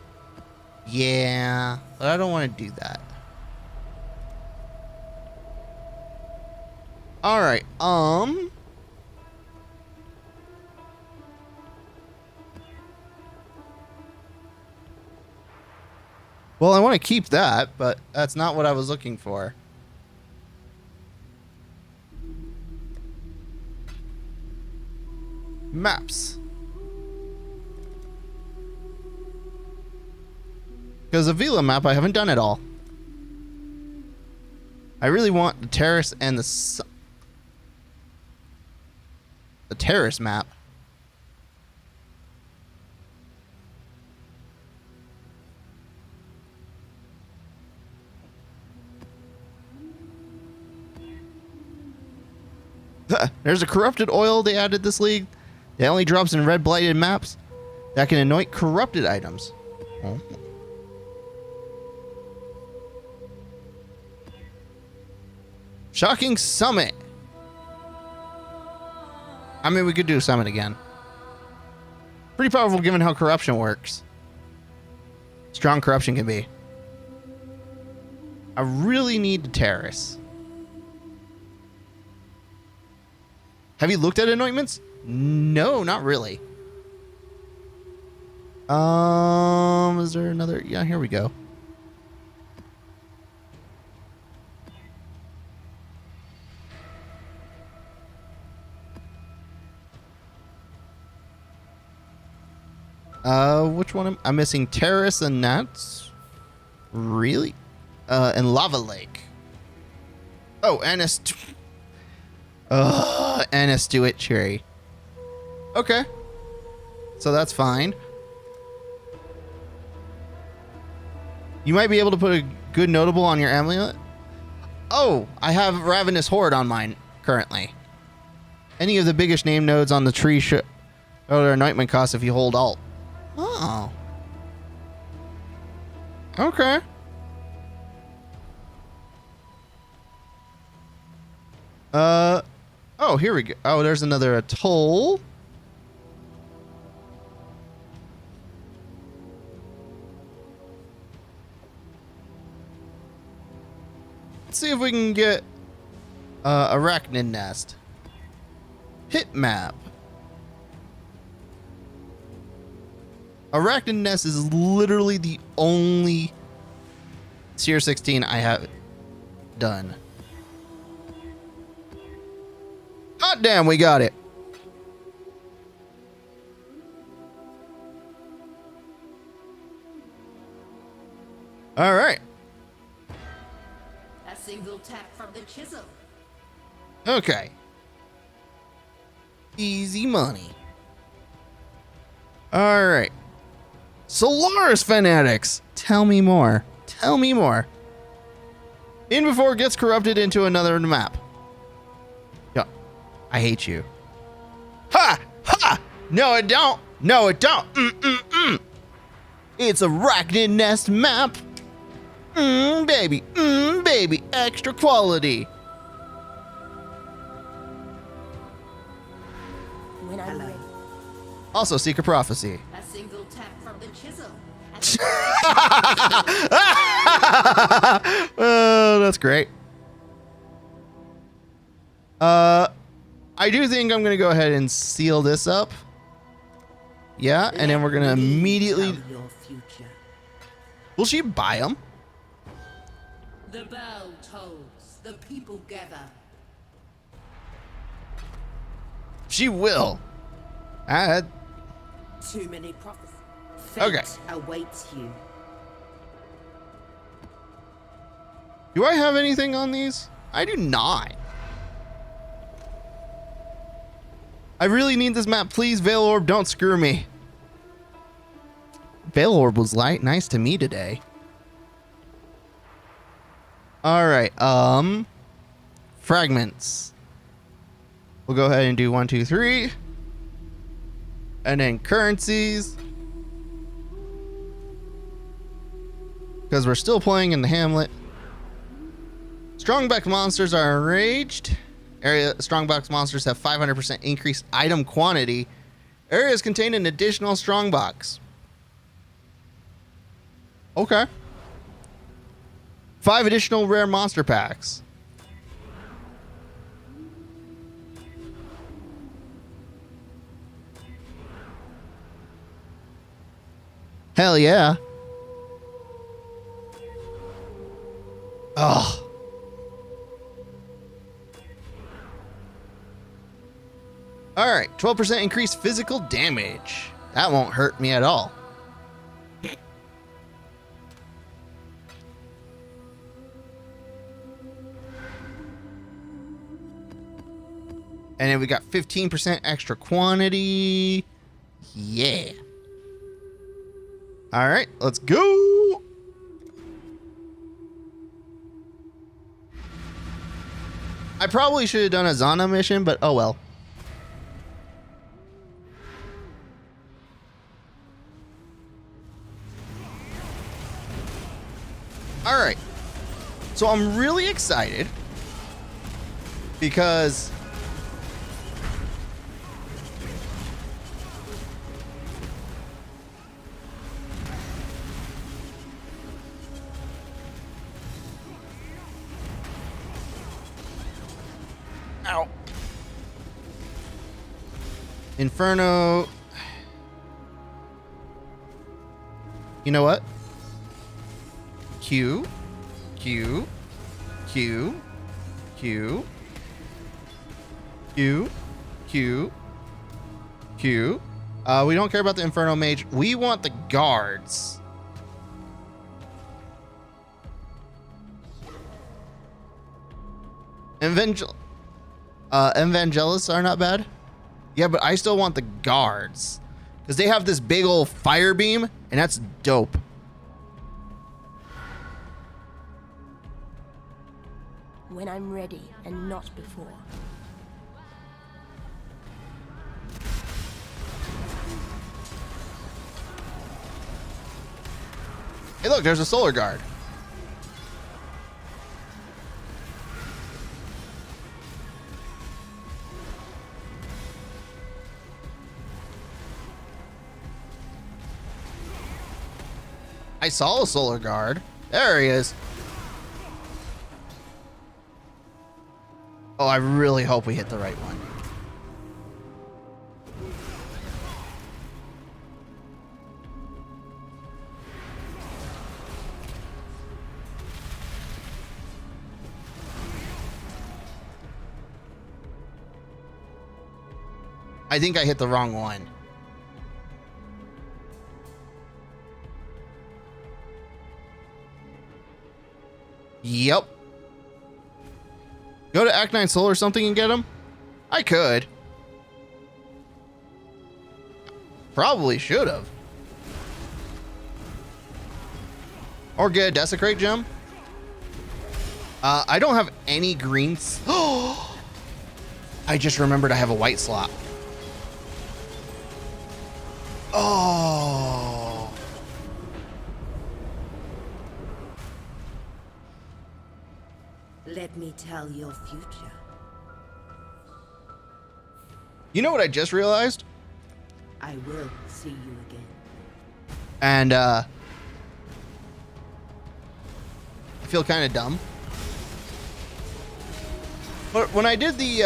Yeah, but I don't want to do that. All right. Well, I want to keep that, but that's not what I was looking for. Maps. Because the Vila map, I haven't done it all. I really want the terrace and the terrace map. There's a corrupted oil they added this league. It only drops in red blighted maps that can anoint corrupted items. Oh. Shocking Summit. I mean, we could do Summit again. Pretty powerful given how corruption works. Strong corruption can be. I really need to terrace. Have you looked at anointments? No, not really. Is there another? Yeah, here we go. Which one? I'm missing Terrace and Nats. Really? And Lava Lake. Oh, and a Stewart Cherry. Okay. So that's fine. You might be able to put a good notable on your amulet. Oh, I have Ravenous Horde on mine currently. Any of the biggest name nodes on the tree should oh, their anointment cost if you hold Alt. Oh. Okay. Oh, here we go. Oh, there's another atoll. Let's see if we can get Arachnid Nest. Hit map. Arachnid Nest is literally the only Tier 16 I have done. Hot damn, we got it. All right. A single tap from the chisel. Okay. Easy money. All right. Solaris fanatics. Tell me more. Tell me more. In before it gets corrupted into another map. Yeah. I hate you. Ha! Ha! No, it don't. No, it don't. It's a Arachnid Nest map. Baby. Baby. Extra quality. When I'm ready. Also, Secret Prophecy. A single tap from the chisel. Oh, that's great. I do think I'm going to go ahead and seal this up. Yeah, and then we're going to immediately... Your future. Will she buy them? The bell tolls. The people gather. She will. Too many prophecies. Okay. Fate awaits you. Do I have anything on these? I do not. I really need this map. Please, Veil Orb, don't screw me. Veil Orb was nice to me today. All right. Fragments. We'll go ahead and do 1, 2, 3. And then currencies. Because we're still playing in the Hamlet. Strongback monsters are enraged. Strongbox monsters have 500% increased item quantity. Areas contain an additional strongbox. Okay. 5 additional rare monster packs. Hell yeah. Oh. All right, 12% increased physical damage. That won't hurt me at all. And then we got 15% extra quantity. Yeah. All right, let's go. I probably should have done a Zana mission, but oh well. All right. So I'm really excited because ow. Inferno. You know what? Q. Q. Q. Q. Q. Q. Q. We don't care about the Inferno Mage. We want the guards. Evangelists are not bad. Yeah, but I still want the guards. Because they have this big old fire beam, and that's dope. When I'm ready and not before. Hey, look, there's a solar guard. I saw a solar guard. There he is. Oh, I really hope we hit the right one. I think I hit the wrong one. Yep. Go to Act 9 Soul or something and get him? I could. Probably should have. Or get a Desecrate Gem. I don't have any greens. Oh! I just remembered I have a white slot. Oh. Let me tell your future. You know what I just realized? I will see you again. And I feel kind of dumb. But when I did the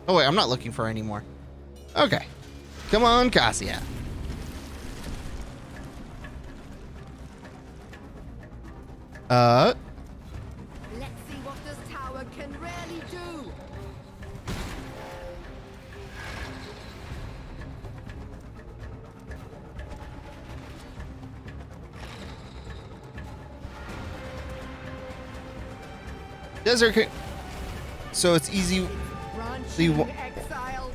oh wait, I'm not looking for any more. Okay. Come on, Cassia. Let's see what this tower can really do. Desert. So it's easy. So you Exile.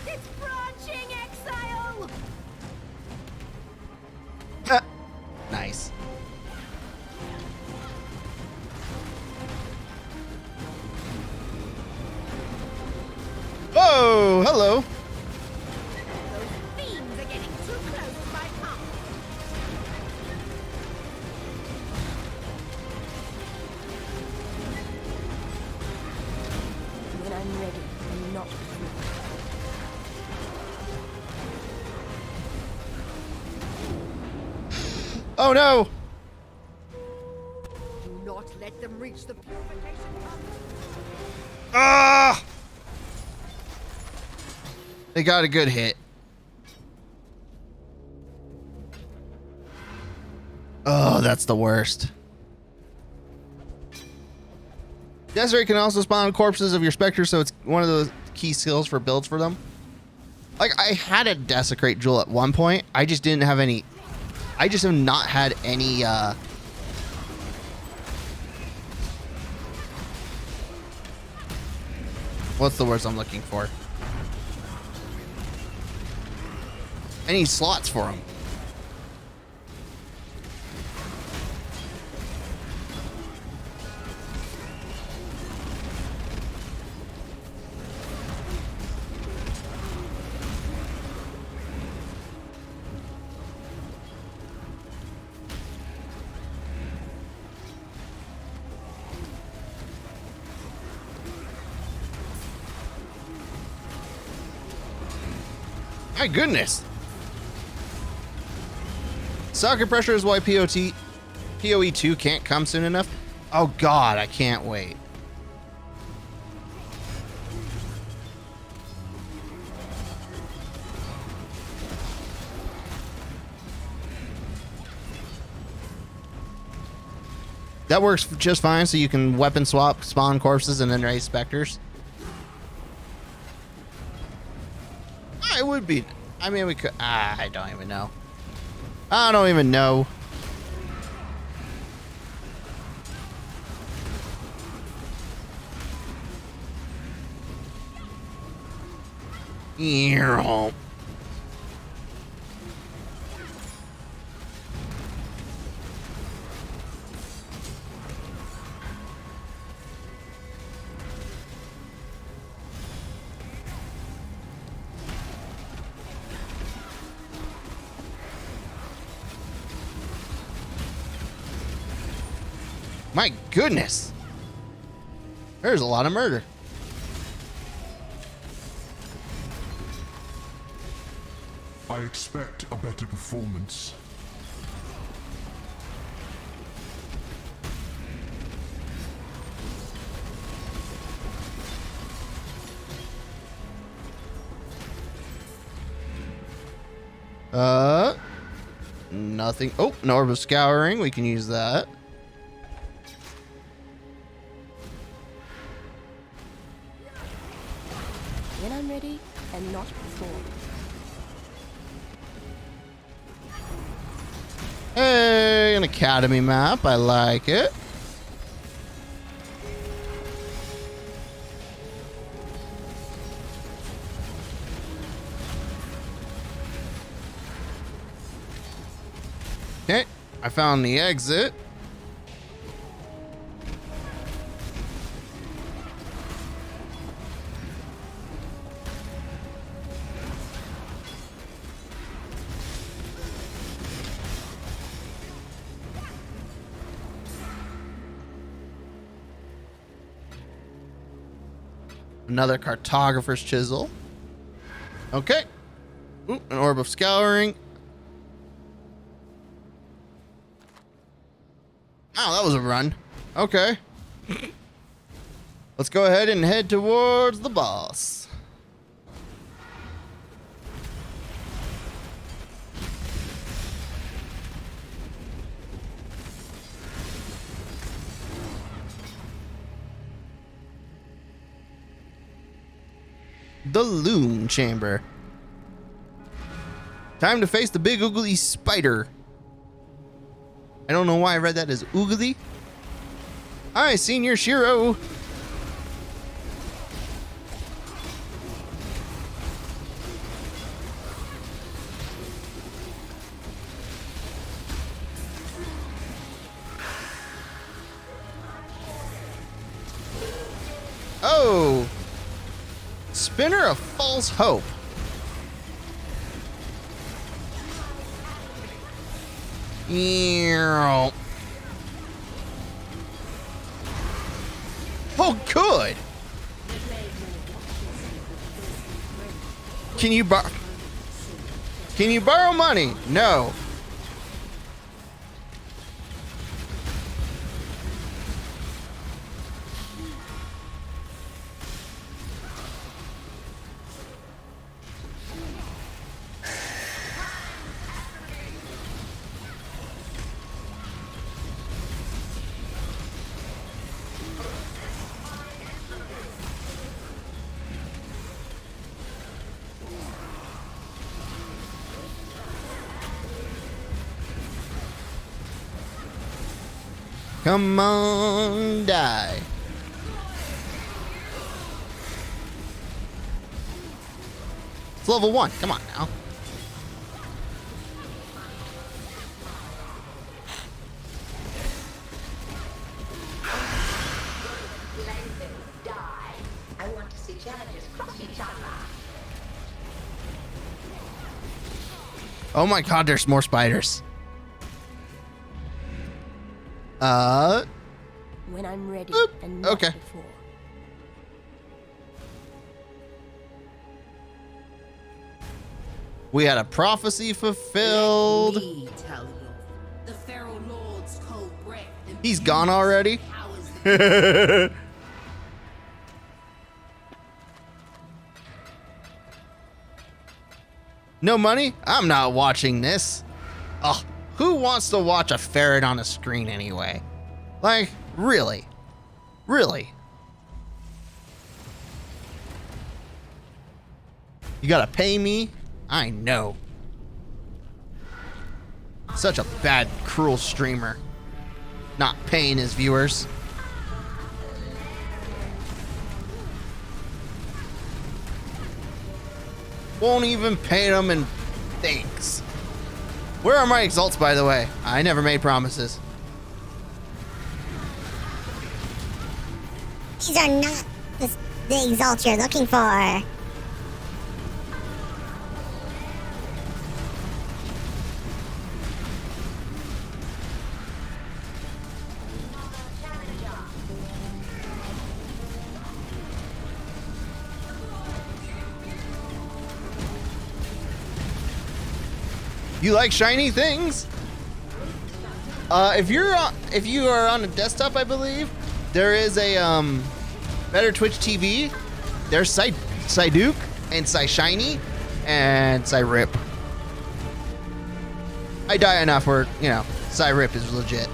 It's branching exile. Nice. Whoa! Hello. Those fiends are getting too close to my pump. When I'm ready and not before. Oh no! Do not let them reach the purification pump. Ah! They got a good hit. Oh, that's the worst. Desiree can also spawn corpses of your specters, so it's one of the key skills for builds for them. Like, I had a Desecrate Jewel at one point. I just didn't have any... I just have not had any, what's the words I'm looking for? Any slots for them. My goodness. Socket pressure is why PoE 2 can't come soon enough. Oh god, I can't wait. That works just fine, so you can weapon swap, spawn corpses, and then raise specters. It would be. I mean, we could. I don't even know. I don't even know. Yeah. My goodness. There's a lot of murder. I expect a better performance. Nothing. Oh, an orb of scouring. We can use that. When I'm ready, and not before. Hey, an academy map. I like it. Okay, I found the exit. Another cartographer's chisel. Okay. Ooh, an orb of scouring. Oh, that was a run. Okay. Let's go ahead and head towards the boss. The Loom Chamber. Time to face the big oogly spider. I don't know why I read that as oogly. Hi, Senior Shiro. Oh. Spinner of False Hope. Oh, good. Can you borrow money? No. Come on, die. It's level 1. Come on now. I want to see challenges cross each other. Oh my god, there's more spiders. When I'm ready, Oop, and not okay. before. We had a prophecy fulfilled. Let me tell you, the Feral Lord's cold breath. He's gone already? empowers the No money? I'm not watching this. Ugh, who wants to watch a ferret on a screen anyway? Like, really? Really? You gotta pay me? I know. Such a bad, cruel streamer. Not paying his viewers. Won't even pay them and thanks. Where are my exalts, by the way? I never made promises. These are not the exalts you're looking for. You like shiny things? If you are on a desktop, I believe there is a better Twitch TV. There's Psyduke and Psyshiny and Psyrip. I die enough where Psyrip is legit.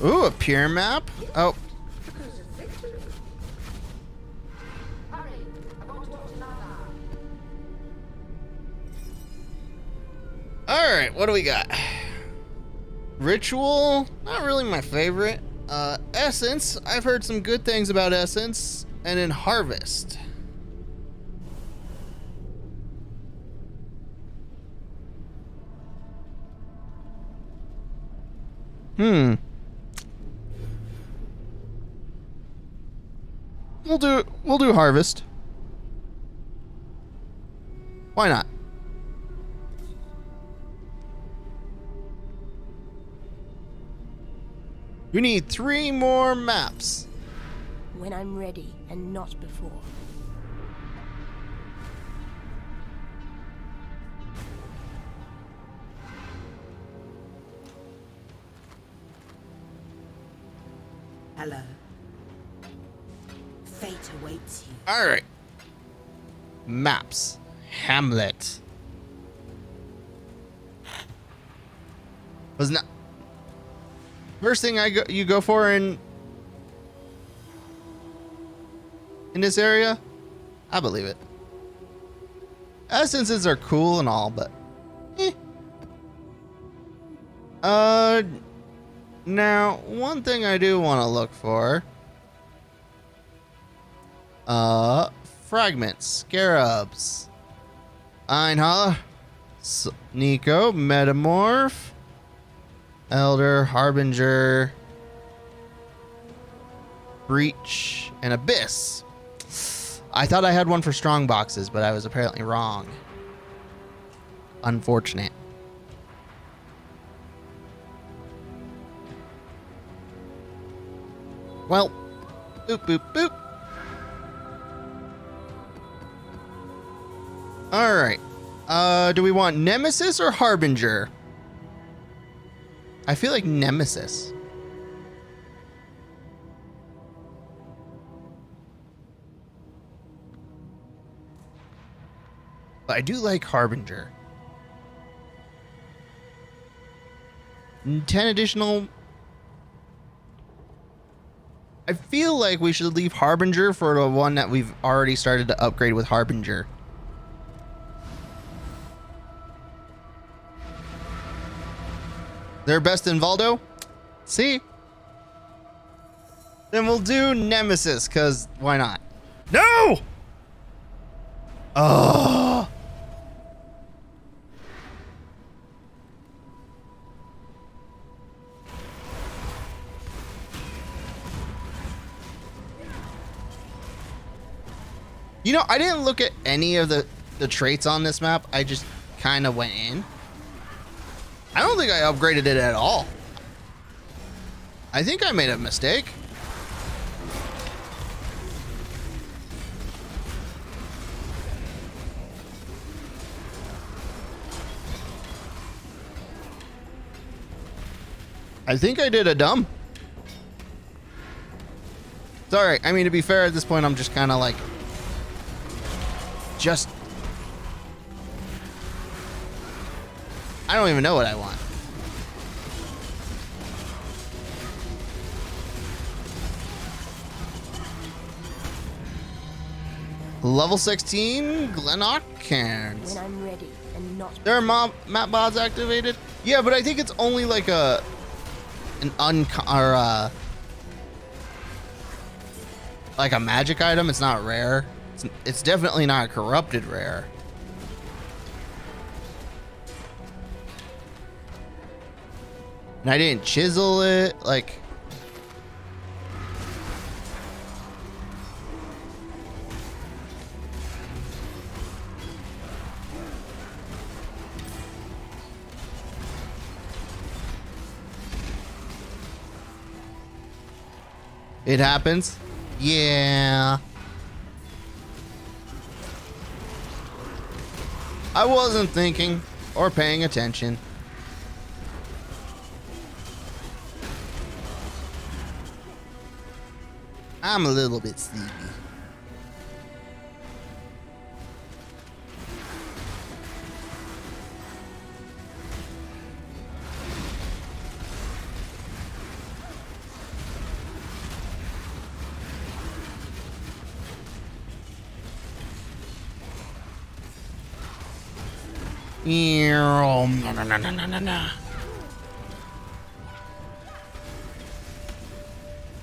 Ooh, a pure map? Oh. Alright, what do we got? Ritual? Not really my favorite. Essence? I've heard some good things about Essence. And then Harvest. We'll do Harvest. Why not? We need 3 more maps. When I'm ready and not before. Hello. Fate awaits you. All right. Maps. Hamlet. Was not first thing you go for in this area? I believe it. Essences are cool and all, but now one thing I do want to look for fragments, scarabs, Einhala, Nico, Metamorph, Elder, Harbinger, Breach, and Abyss. I thought I had one for strong boxes, but I was apparently wrong. Unfortunate. Well, boop, boop, boop. All right. Do we want Nemesis or Harbinger? I feel like Nemesis. But I do like Harbinger. 10 additional. I feel like we should leave Harbinger for the one that we've already started to upgrade with Harbinger. They're best in Valdo? See? Then we'll do Nemesis, because why not? No! Oh. You know, I didn't look at any of the traits on this map. I just kind of went in. I don't think I upgraded it at all. I think I made a mistake. I think I did a dumb. Sorry, I mean, to be fair, at this point, I'm just kind of like, I don't even know what I want. Level 16, Glennock Cairns. When I'm ready and not. There are map mods activated? Yeah, but I think it's only like like a magic item. It's not rare. It's definitely not a corrupted rare. And I didn't chisel it, like. It happens. Yeah. I wasn't thinking or paying attention. I'm a little bit sleepy.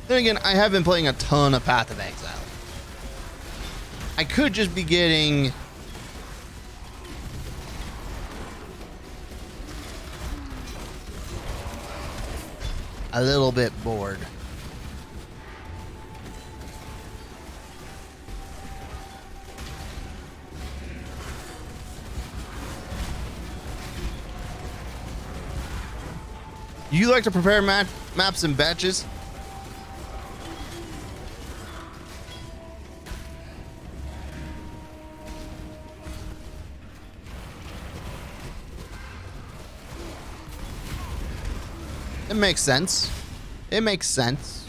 Then again, I have been playing a ton of Path of Exile. I could just be getting a little bit bored. You like to prepare maps in batches? It makes sense. It makes sense.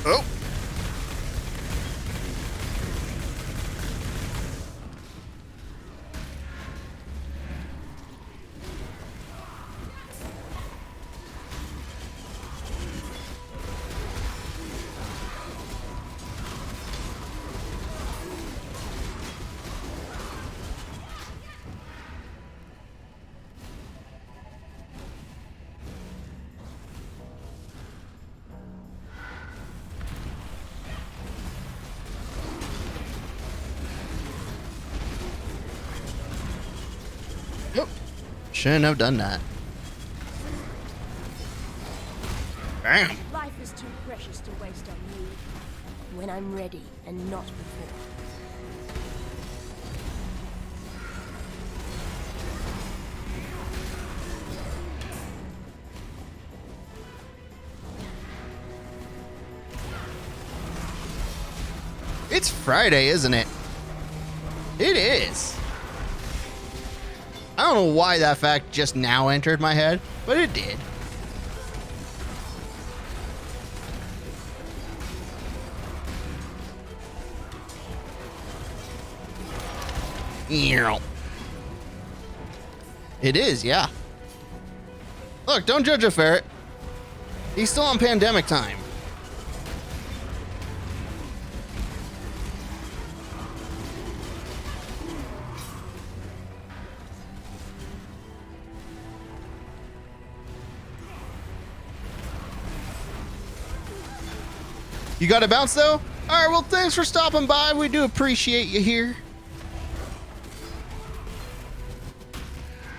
Oh. Yep. Shouldn't have done that. Bam. Life is too precious to waste on you. When I'm ready and not before. It's Friday, isn't it? It is. I don't know why that fact just now entered my head, but it did. It is, yeah. Look, don't judge a ferret. He's still on pandemic time. You got to bounce though? All right, well, thanks for stopping by. We do appreciate you here.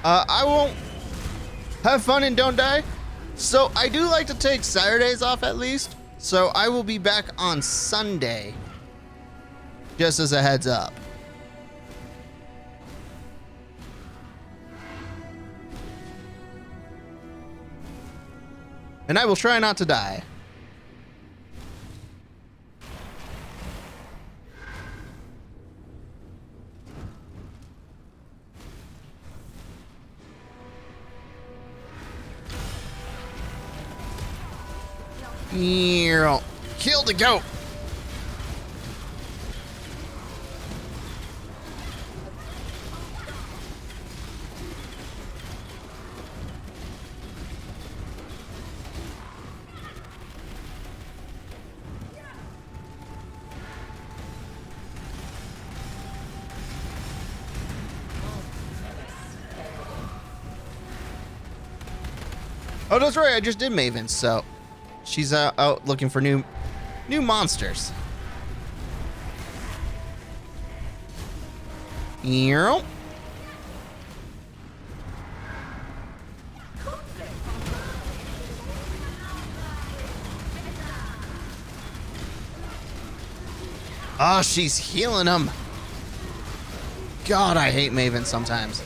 I won't have fun and don't die. So I do like to take Saturdays off at least. So I will be back on Sunday. Just as a heads up. And I will try not to die. Kill the goat. Oh, that's right. I just did Maven, so she's out looking for new monsters. Yep. Oh, she's healing him. God, I hate Maven sometimes.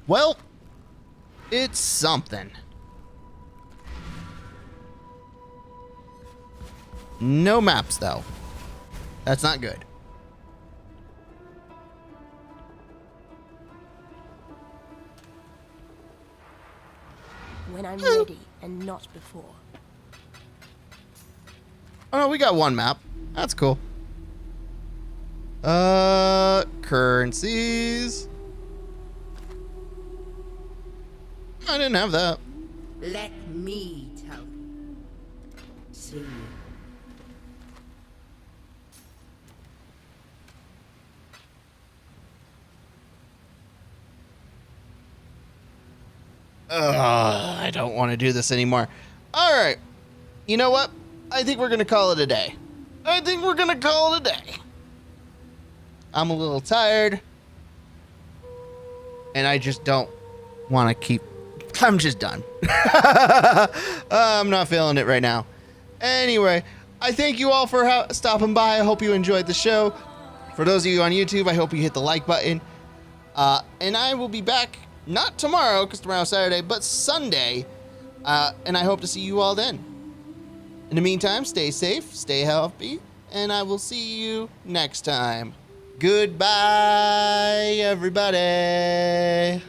Well, it's something. No maps, though. That's not good. When I'm ready and not before. Oh, no, we got one map. That's cool. Currencies. I didn't have that. Let me tell you. See. I don't want to do this anymore. All right. You know what? I think we're going to call it a day. I'm a little tired. And I just don't want to keep... I'm just done. I'm not feeling it right now. Anyway, I thank you all for stopping by. I hope you enjoyed the show. For those of you on YouTube, I hope you hit the like button. And I will be back, not tomorrow, because tomorrow's Saturday, but Sunday. And I hope to see you all then. In the meantime, stay safe, stay healthy, and I will see you next time. Goodbye, everybody.